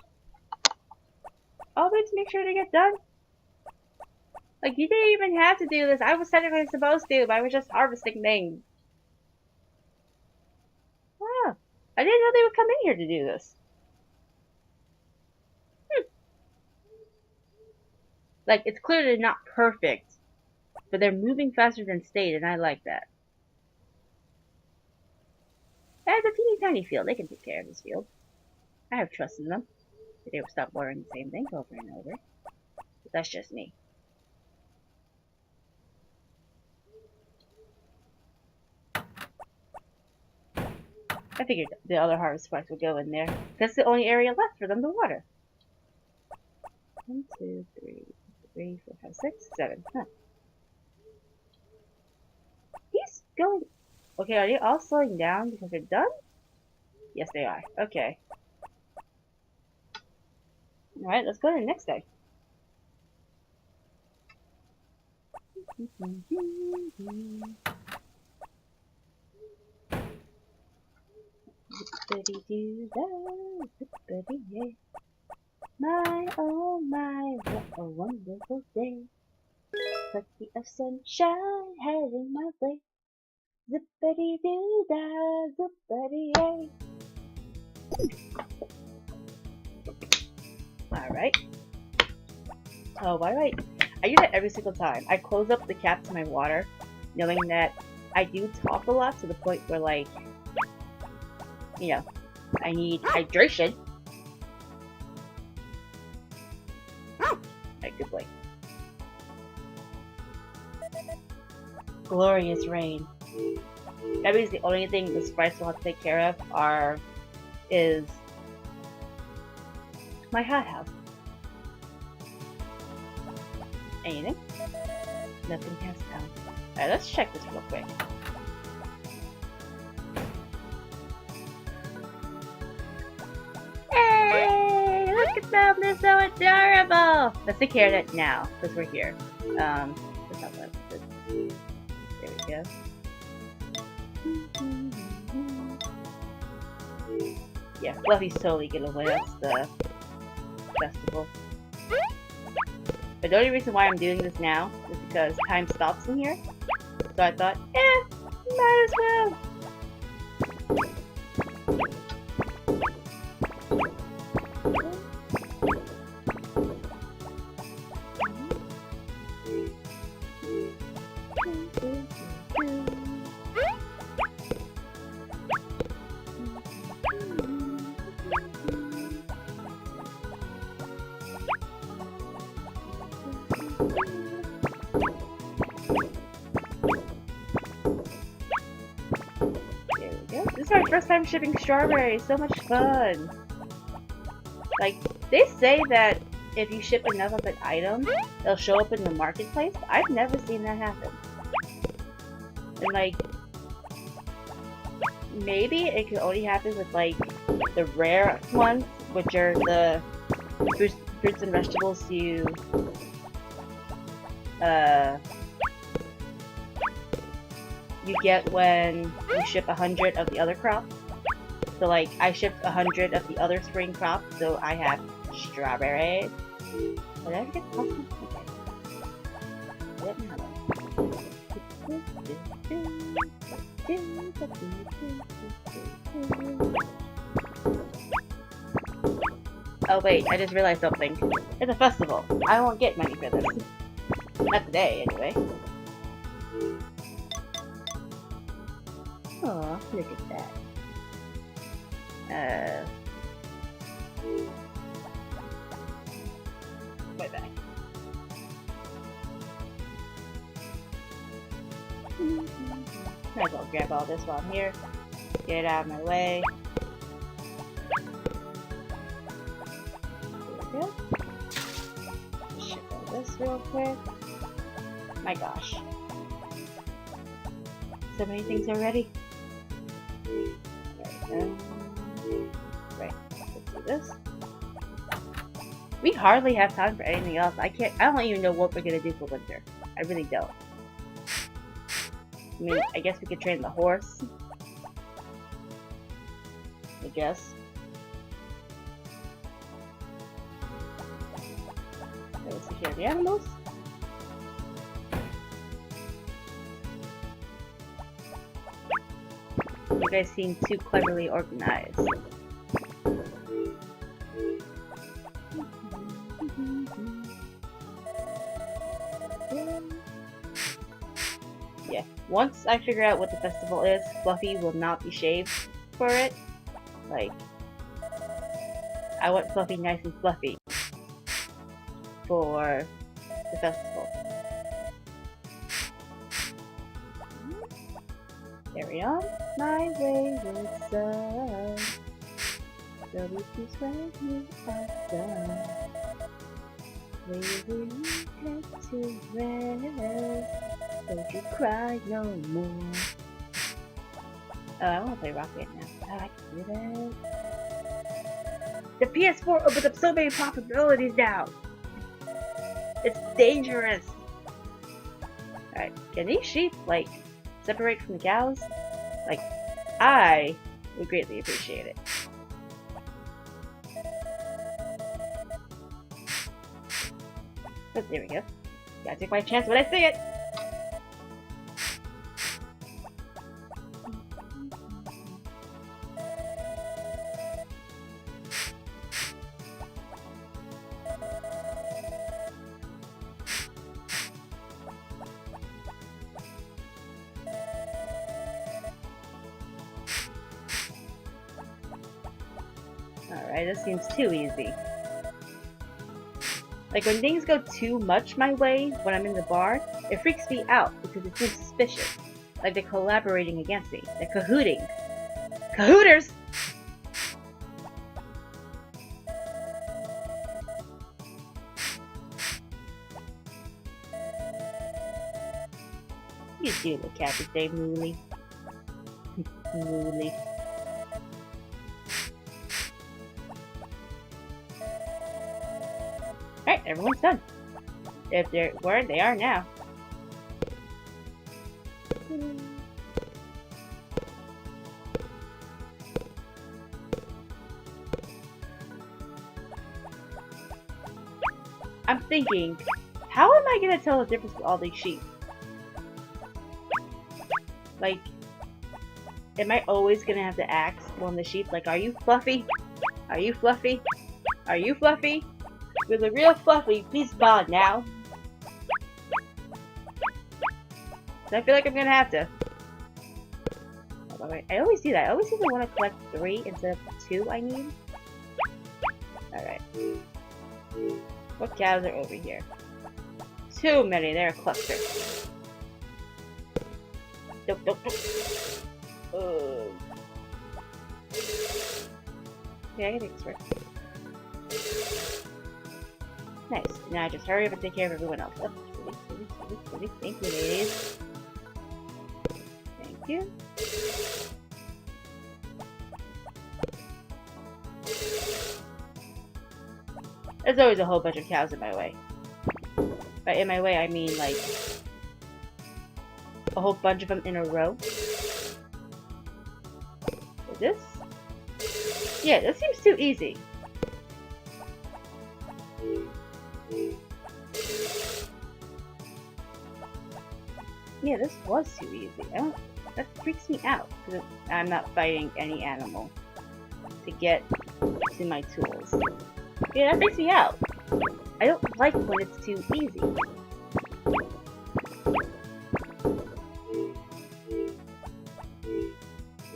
I'll wait to make sure they get done. Like, you didn't even have to do this. I was technically supposed to, but I was just harvesting things. Wow. I didn't know they would come in here to do this. Like, it's clear they're not perfect, but they're moving faster than Stade, and I like that. It's a teeny tiny field. They can take care of this field. I have trust in them. They would stop wearing the same thing over and over. But that's just me. I figured the other harvest sparks would go in there. That's the only area left for them to water. 1, 2, 3, 4, 5, 6, 7. Huh. He's going. Okay, are they all slowing down because they're done? Yes, they are. Okay. Alright, let's go to the next day. My oh my, what a wonderful day. Plenty of sunshine heading my way. Zippity doo dah, zippity yay. Alright. Oh, by the way, I use it every single time. I close up the cap to my water, knowing that I do talk a lot to the point where, like, you know, I need hydration. Alright, good boy. Glorious rain. That means the only thing the sprites will have to take care of is my hothouse. Anything? Nothing has come. Alright, let's check this real quick. Hey! Look at them! They're so adorable! Let's take care of that now, because we're here. That's not what I did. There we go. Yeah, Fluffy's totally gonna win us the festival. But the only reason why I'm doing this now is because time stops in here. So I thought, might as well. This is our first time shipping strawberries. So much fun. Like, they say that if you ship enough of an item, they'll show up in the marketplace. I've never seen that happen. And like, maybe it could only happen with like the rare ones, which are the fruits and vegetables you get when you ship 100 of the other crops. So like, I shipped 100 of the other spring crops, so I have strawberries. Did I ever get the pumpkin? Okay. Oh wait, I just realized something. It's a festival. I won't get money for this. Not today, anyway. Oh, look at that. Way back. Might as well grab all this while I'm here. Get it out of my way. There we go. Ship all this real quick. My gosh. So many things already. Right, let's do this. We hardly have time for anything else. I don't even know what we're gonna do for winter. I really don't. I mean, I guess we could train the horse. I guess. Let's take care of the animals. You guys seem too cleverly organized. Yeah, once I figure out what the festival is, Fluffy will not be shaved for it. Like, I want fluffy, nice and fluffy for the festival. Carry on my wayward son. So we can when you are done. Where will you head to rest? Don't you cry no more. Oh, I want to play Rock Band now. Oh, I can do that. The PS4 opens up so many possibilities now. It's dangerous. Alright, can these sheep, like, separate from the cows? Like, I would greatly appreciate it. But there we go. Gotta take my chance when I see it. Alright, this seems too easy. Like, when things go too much my way when I'm in the bar, it freaks me out because it seems suspicious. Like they're collaborating against me. They're cahooting. Cahooters! You do look happy today, Mooly. Mooly. Alright, everyone's done. If they're where they are now. I'm thinking, how am I gonna tell the difference with all these sheep? Like, am I always gonna have to ask one of the sheep, like, are you Fluffy? Are you Fluffy? Are you Fluffy? With a real Fluffy, please bow now. So I feel like I'm gonna have to. Oh, wait, I always do that. I always seem to want to collect 3 instead of 2 I need. Alright. What cows are over here? Too many, they're a cluster. Nope, nope, nope. Yeah, I can take this work. Nice. Now just hurry up and take care of everyone else. Oh, please. Thank you, ladies. Thank you. There's always a whole bunch of cows in my way. By in my way, I mean like a whole bunch of them in a row. Is this? Yeah, this seems too easy. Yeah, this was too easy. That freaks me out because I'm not fighting any animal to get to my tools. Yeah, that freaks me out. I don't like when it's too easy.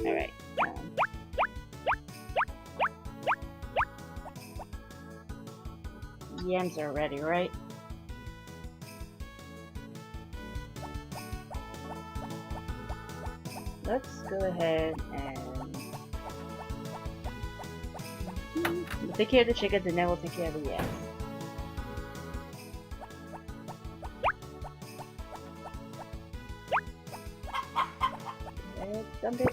Alright. Yams are ready, right? Let's go ahead and we'll take care of the chickens and then we'll take care of the yams. Dump it.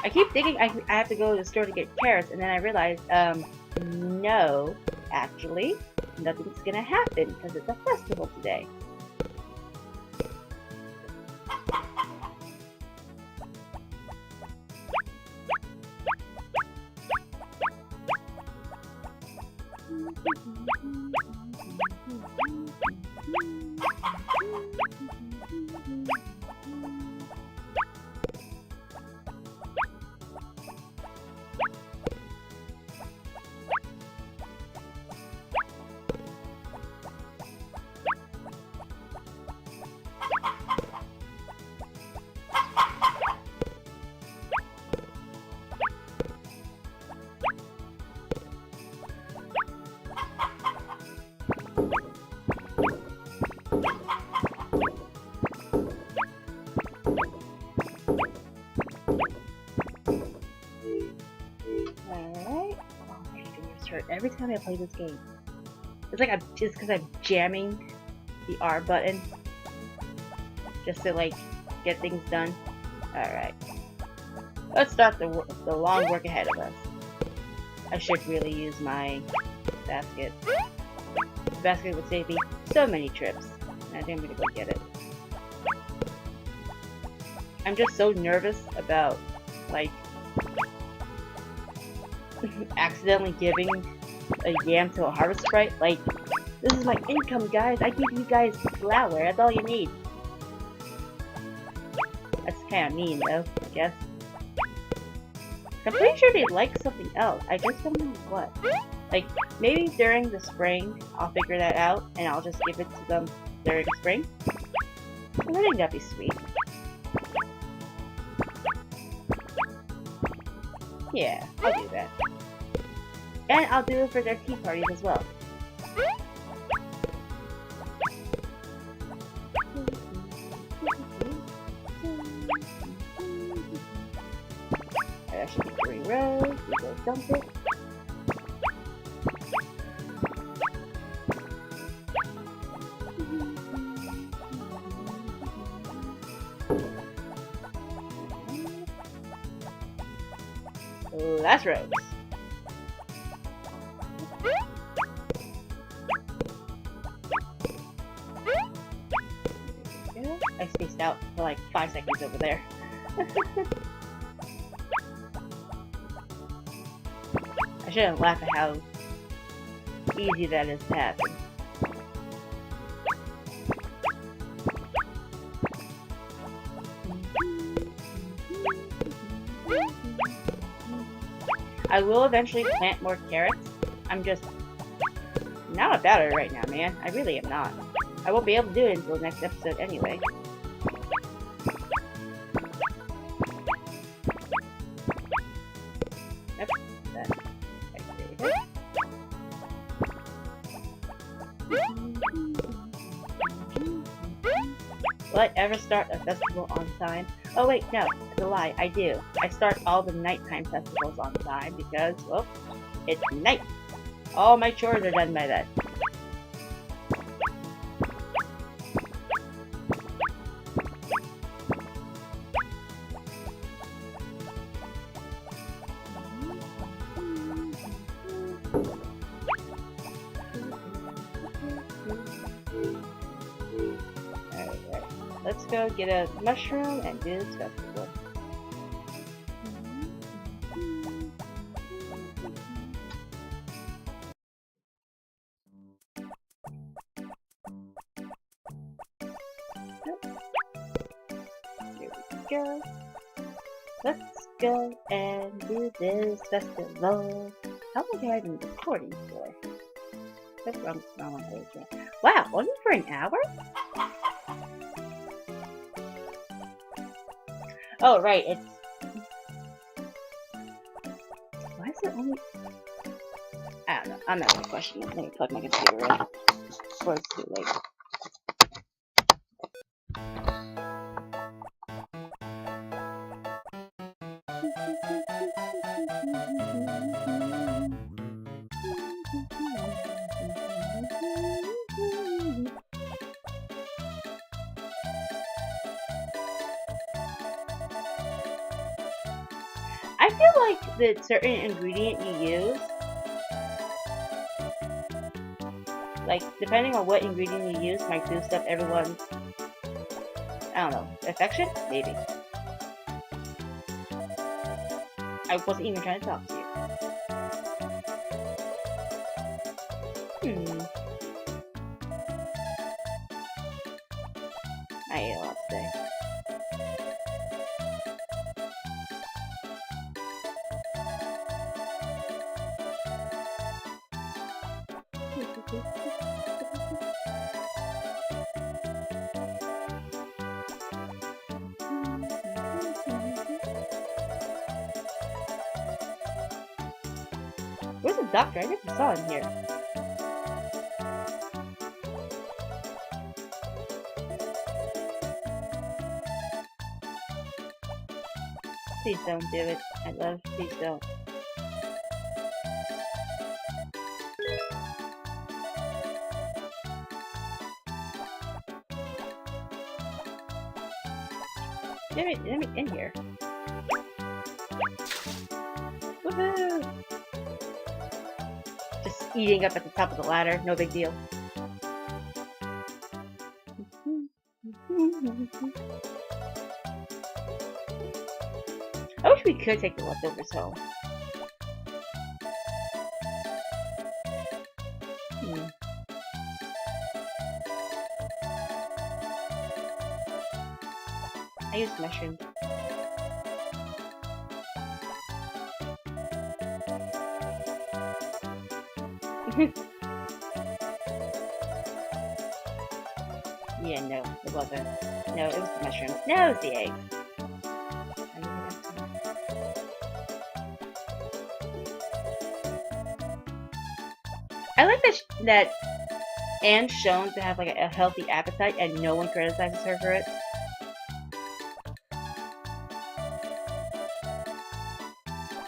I keep thinking I have to go to the store to get carrots, and then I realize, no, actually, nothing's gonna happen because it's a festival today. every time I play this game. It's like just because I'm jamming the R button just to like get things done. Alright. Let's start the long work ahead of us. I should really use my basket. The basket would save me so many trips. I think I'm gonna go get it. I'm just so nervous about, like, accidentally giving a yam to a harvest sprite. Like, this is my income, guys. I give you guys flour. That's all you need. That's kind of mean, though, I guess. I'm pretty sure they like something else. I just don't know what. Like, maybe during the spring, I'll figure that out, and I'll just give it to them during spring. I think that'd be sweet. Yeah, I'll do that. And I'll do it for their tea parties as well. That should be 3 rows. We go dump it. Last rows. I spaced out for like 5 seconds over there. I shouldn't laugh at how easy that is to happen. I will eventually plant more carrots. I'm just not about it right now, man. I really am not. I won't be able to do it until the next episode anyway. Yep, that's activated. Will I ever start a festival on time? Oh wait, no, it's a lie, I do. I start all the nighttime festivals on time because, well, it's night. All my chores are done by then. Alright, let's go get a mushroom and do this festival. Here we go. Let's go and do this festival. How long have I been recording for? That's wrong page. Wow, only for an hour? Oh, right, it's... Why is it only... I don't know, I'm not gonna question it. Let me plug my computer in before it's too late. I feel like the certain ingredient you use, like, depending on what ingredient you use, might boost up everyone's, I don't know, affection? Maybe. I wasn't even trying to talk to you. I ate a lot today. Where's the doctor? I never saw him here. Please don't do it. I love. Please don't. Let me in here. Woohoo! Just eating up at the top of the ladder, no big deal. I wish we could take the leftovers home. I used mushrooms. Yeah, no, it wasn't. No, it was the mushrooms. No, it was the eggs. I like that Anne's shown to have like a healthy appetite and no one criticizes her for it.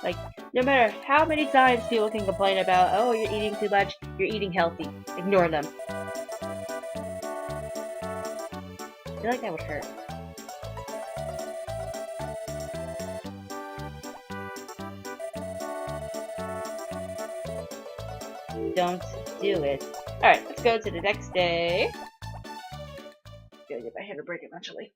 Like, no matter how many times people can complain about, oh, you're eating too much, you're eating healthy. Ignore them. I feel like that would hurt. Don't do it. Alright, let's go to the next day. Gotta get my head a break eventually.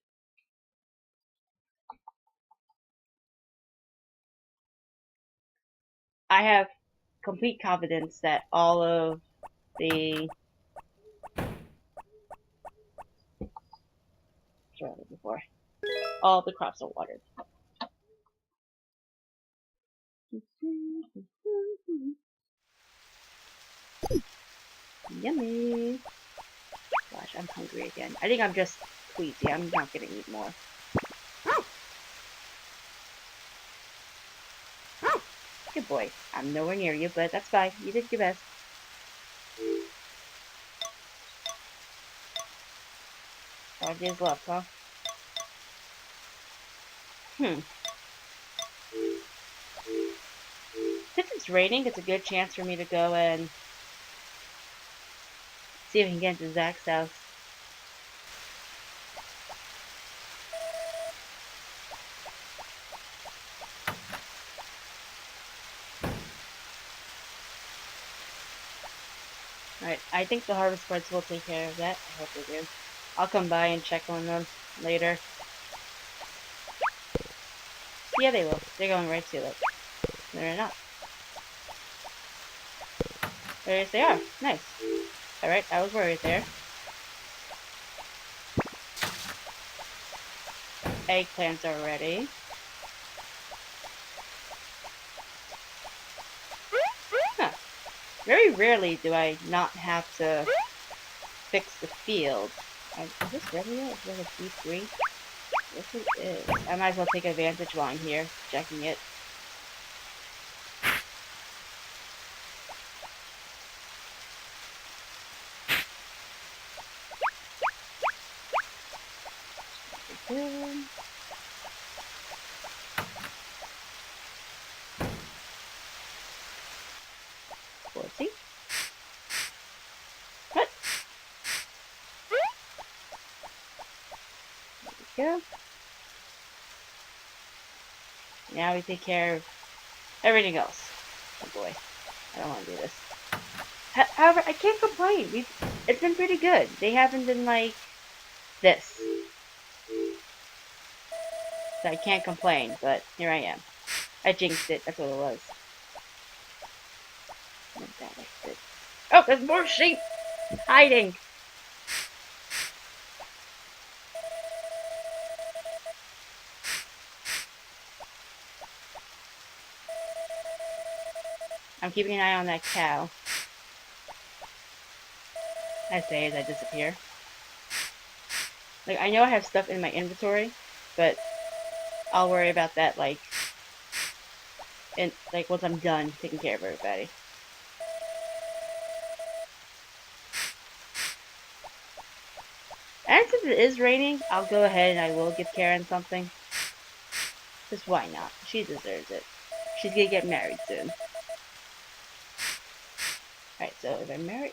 I have complete confidence that all of the before all the crops are watered. Yummy. Gosh, I'm hungry again. I think I'm just queasy. I'm not gonna eat more. Good boy. I'm nowhere near you, but that's fine. You did your best. 5 days left, huh? Since it's raining, it's a good chance for me to go and see if I can get into Zach's house. Alright, I think the harvest birds will take care of that. I hope they do. I'll come by and check on them later. Yeah, they will. They're going right to it. No, they're not. There they are. Nice. Alright, I was worried there. Eggplants are ready. Huh. Very rarely do I not have to fix the field. Is this ready yet? Is it a D3? Yes, it is. I might as well take advantage while I'm here, checking it. Good. What? There we go. Now we take care of everything else. Oh boy, I don't want to do this. However, I can't complain. It's been pretty good. They haven't been like this. So I can't complain, but here I am. I jinxed it, that's what it was. Oh, there's more sheep hiding! I'm keeping an eye on that cow. I say as I disappear. Like, I know I have stuff in my inventory, but I'll worry about that, like once I'm done taking care of everybody. And since it is raining, I'll go ahead and I will give Karen something. Just why not? She deserves it. She's gonna get married soon. Alright, so if I'm married,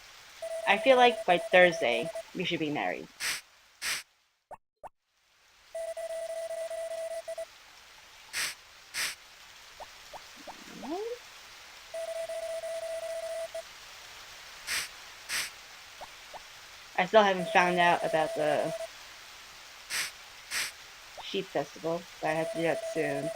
I feel like by Thursday, we should be married. I still haven't found out about the sheep festival, but I have to do that soon.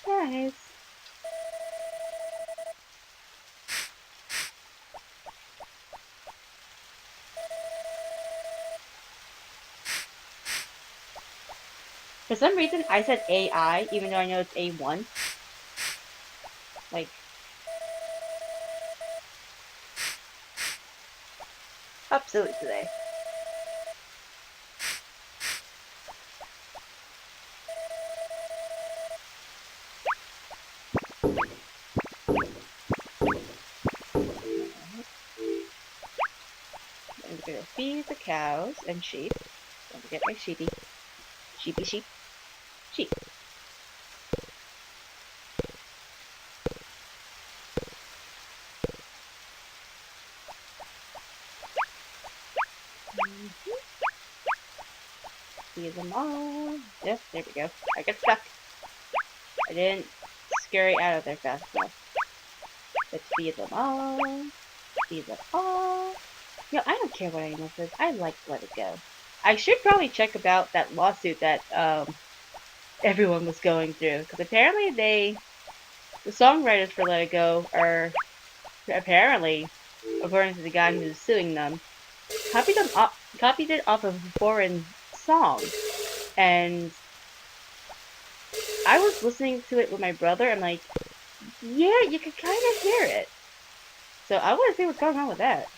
Nice. For some reason, I said AI, even though I know it's A1. Like, absolutely today. I'm gonna feed the cows and sheep. Don't forget my sheepy. Sheepy sheep. Sheep. Feed them all. Yes, there we go. I got stuck. I didn't scurry out of there fast enough. Let's feed them all. Feed them all. Yo, I don't care what anyone says. I like Let It Go. I should probably check about that lawsuit that everyone was going through, because apparently the songwriters for Let It Go are apparently, according to the guy who's suing them, copied it off of a foreign song, and I was listening to it with my brother. I'm like, yeah, you could kind of hear it. So I want to see what's going on with that.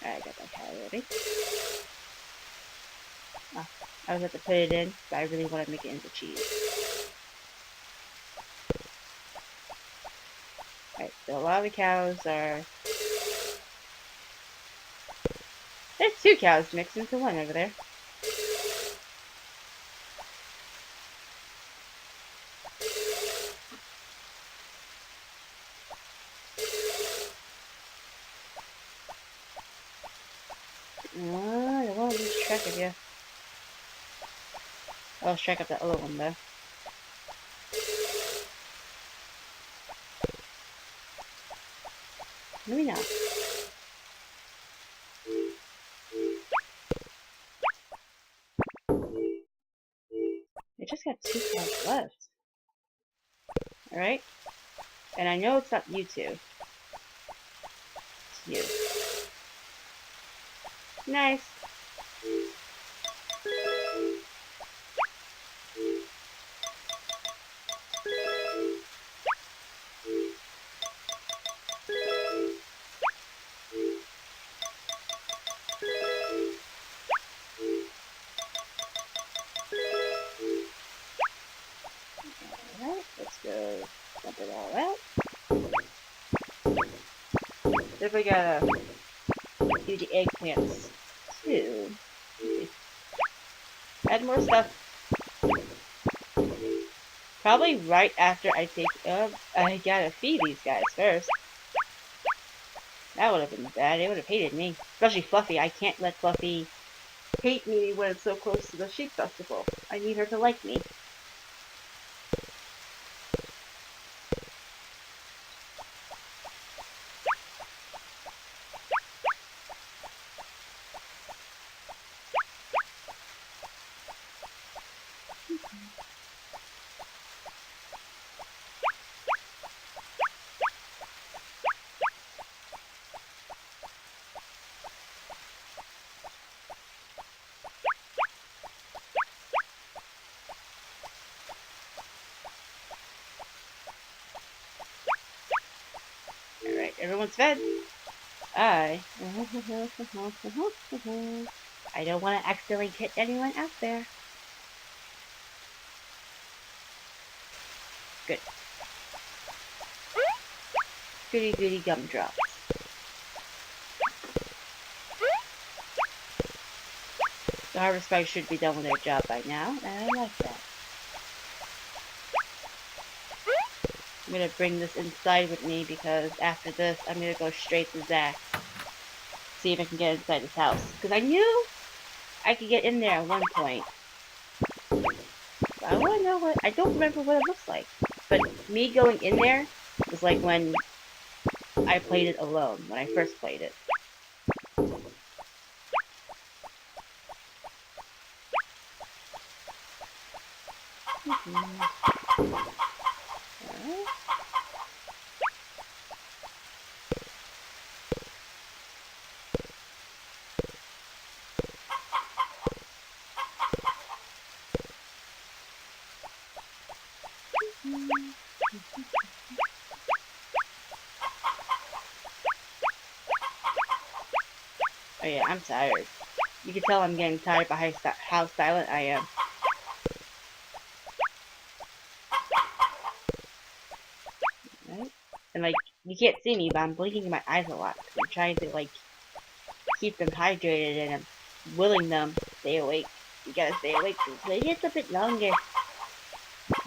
Alright, I got my cow ready. Oh, I was about to put it in, but I really want to make it into cheese. Alright, so a lot of the cows are... There's 2 cows mixed into one over there. I don't want to lose track of you. I lost track of that other one though. Maybe not. I just got 2 cows left. Alright? And I know it's not you 2. It's you. Nice. Alright, let's go dump it all out. Definitely gotta do the eggplants too. Add more stuff. Probably right after I take I gotta feed these guys first. That would have been bad. They would have hated me. Especially Fluffy. I can't let Fluffy hate me when it's so close to the sheep festival. I need her to like me. Alright, everyone's fed. I don't want to accidentally hit anyone out there. Good. Goody goody gumdrops. The harvest bag should be done with their job by now, and I like that. gonna bring this inside with me because after this, I'm gonna go straight to Zach. See if I can get inside his house. Because I knew I could get in there at one point. But I want to know what... I don't remember what it looks like. But me going in there was like when I played it alone. When I first played it. Alright. Oh yeah, I'm tired. You can tell I'm getting tired by how silent I am. Right? And like, you can't see me, but I'm blinking my eyes a lot. I'm trying to like, keep them hydrated and I'm willing them to stay awake. You gotta stay awake because maybe it's a bit longer.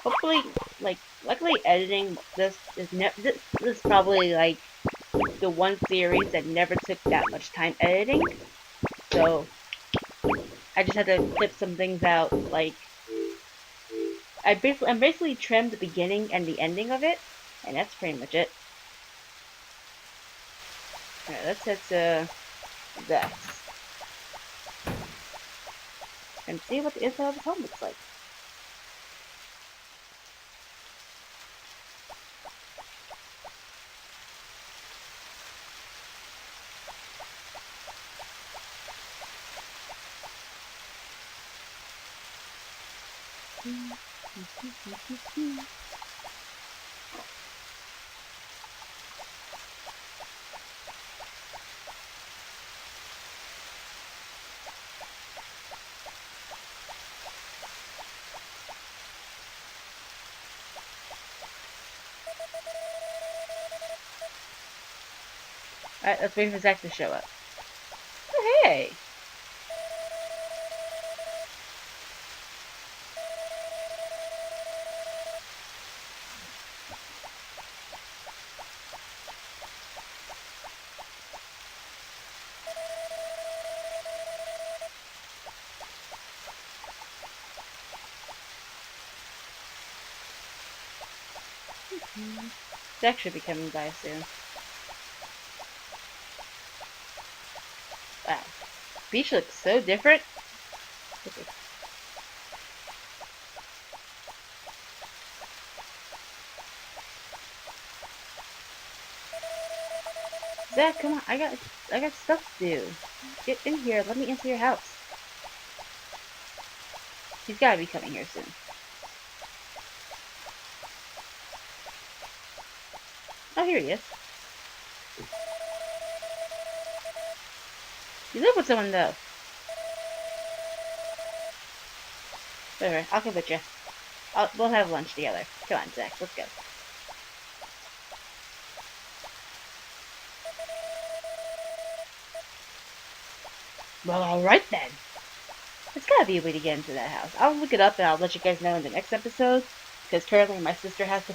Hopefully, like, luckily editing this this is probably like the one series that never took that much time editing. So I just had to clip some things out. Like I'm basically trimmed the beginning and the ending of it, and that's pretty much it. Alright, let's head to this and see what the inside of the home looks like. Alright, let's wait for Zach to show up. Oh, hey! Zach should be coming by soon. Wow. Beach looks so different. Okay. Zach, come on, I got stuff to do. Get in here, let me into your house. He's gotta be coming here soon. Oh, here he is. You live with someone though. Whatever, I'll come with you. We'll have lunch together. Come on, Zach, let's go. Well, alright then. There's gotta be a way to get into that house. I'll look it up and I'll let you guys know in the next episode. Because currently my sister has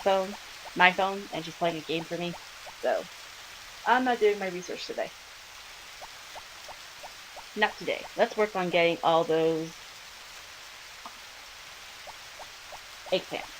my phone, and she's playing a game for me. So, I'm not doing my research today. Not today. Let's work on getting all those eggplants.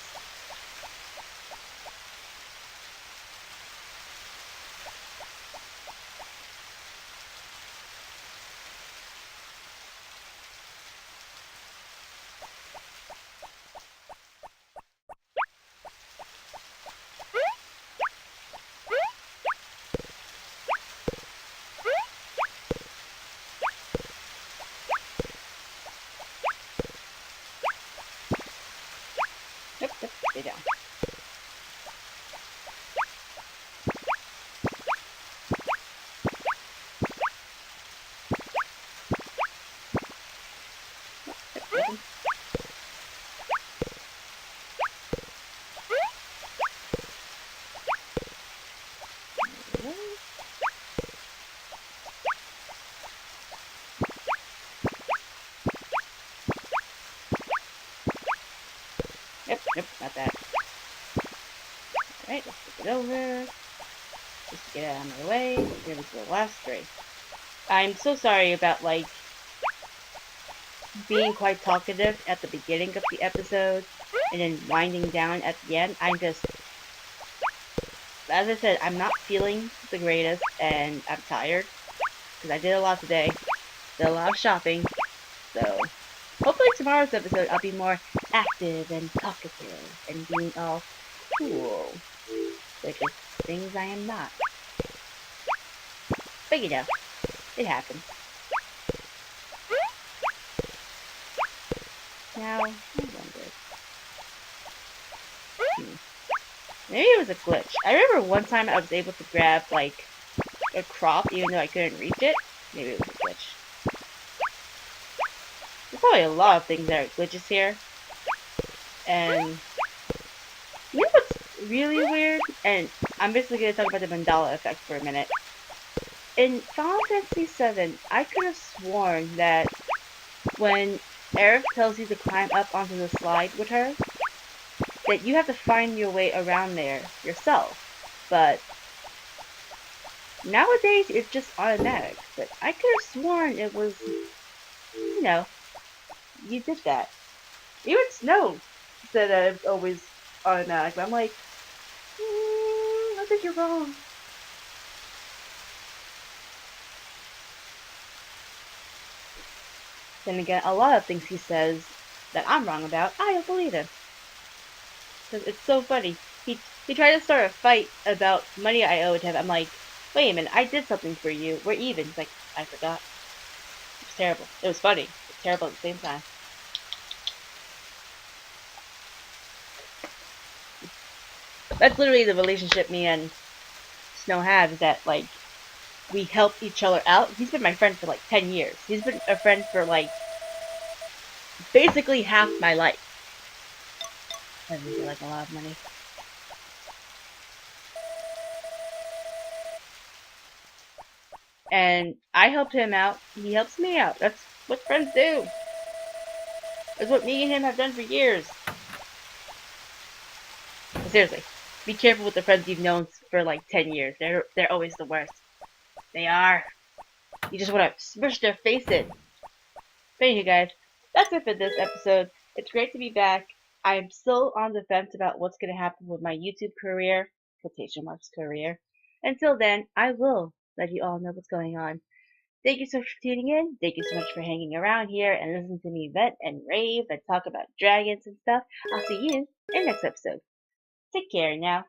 Yep. Alright, let's flip it over. Just to get it out of my way. Here we go, last three. I'm so sorry about, like, being quite talkative at the beginning of the episode and then winding down at the end. As I said, I'm not feeling the greatest and I'm tired because I did a lot today. Did a lot of shopping. So hopefully tomorrow's episode I'll be more active and talkative and being all cool. Which is things I am not. But you know, it happens. Now, I wonder. Maybe it was a glitch. I remember one time I was able to grab, like, a crop even though I couldn't reach it. Maybe it was a glitch. There's probably a lot of things that are glitches here. And you know what's really weird? And I'm basically going to talk about the mandala effect for a minute. In Final Fantasy VII, I could have sworn that when Aerith tells you to climb up onto the slide with her, that you have to find your way around there yourself. But nowadays, it's just automatic. But I could have sworn it was, you know, you did that. Even Snow said that it's always automatic. But I'm like, I think you're wrong. Then again, a lot of things he says that I'm wrong about, I don't believe him. Because it's so funny. He tried to start a fight about money I owed him. I'm like, wait a minute, I did something for you. We're even. He's like, I forgot. It was terrible. It was funny. It was terrible at the same time. That's literally the relationship me and Snow have, is that, like, we help each other out. He's been my friend for, like, 10 years. He's been a friend for, like, basically half my life. That doesn't feel like a lot of money. And I helped him out. He helps me out. That's what friends do. That's what me and him have done for years. But seriously, be careful with the friends you've known for like 10 years. They're always the worst. They are. You just want to smush their face in. But anyway, guys, that's it for this episode. It's great to be back. I'm still on the fence about what's going to happen with my YouTube career, quotation marks career. Until then, I will let you all know what's going on. Thank you so much for tuning in. Thank you so much for hanging around here and listening to me vent and rave and talk about dragons and stuff. I'll see you in the next episode. Take care now.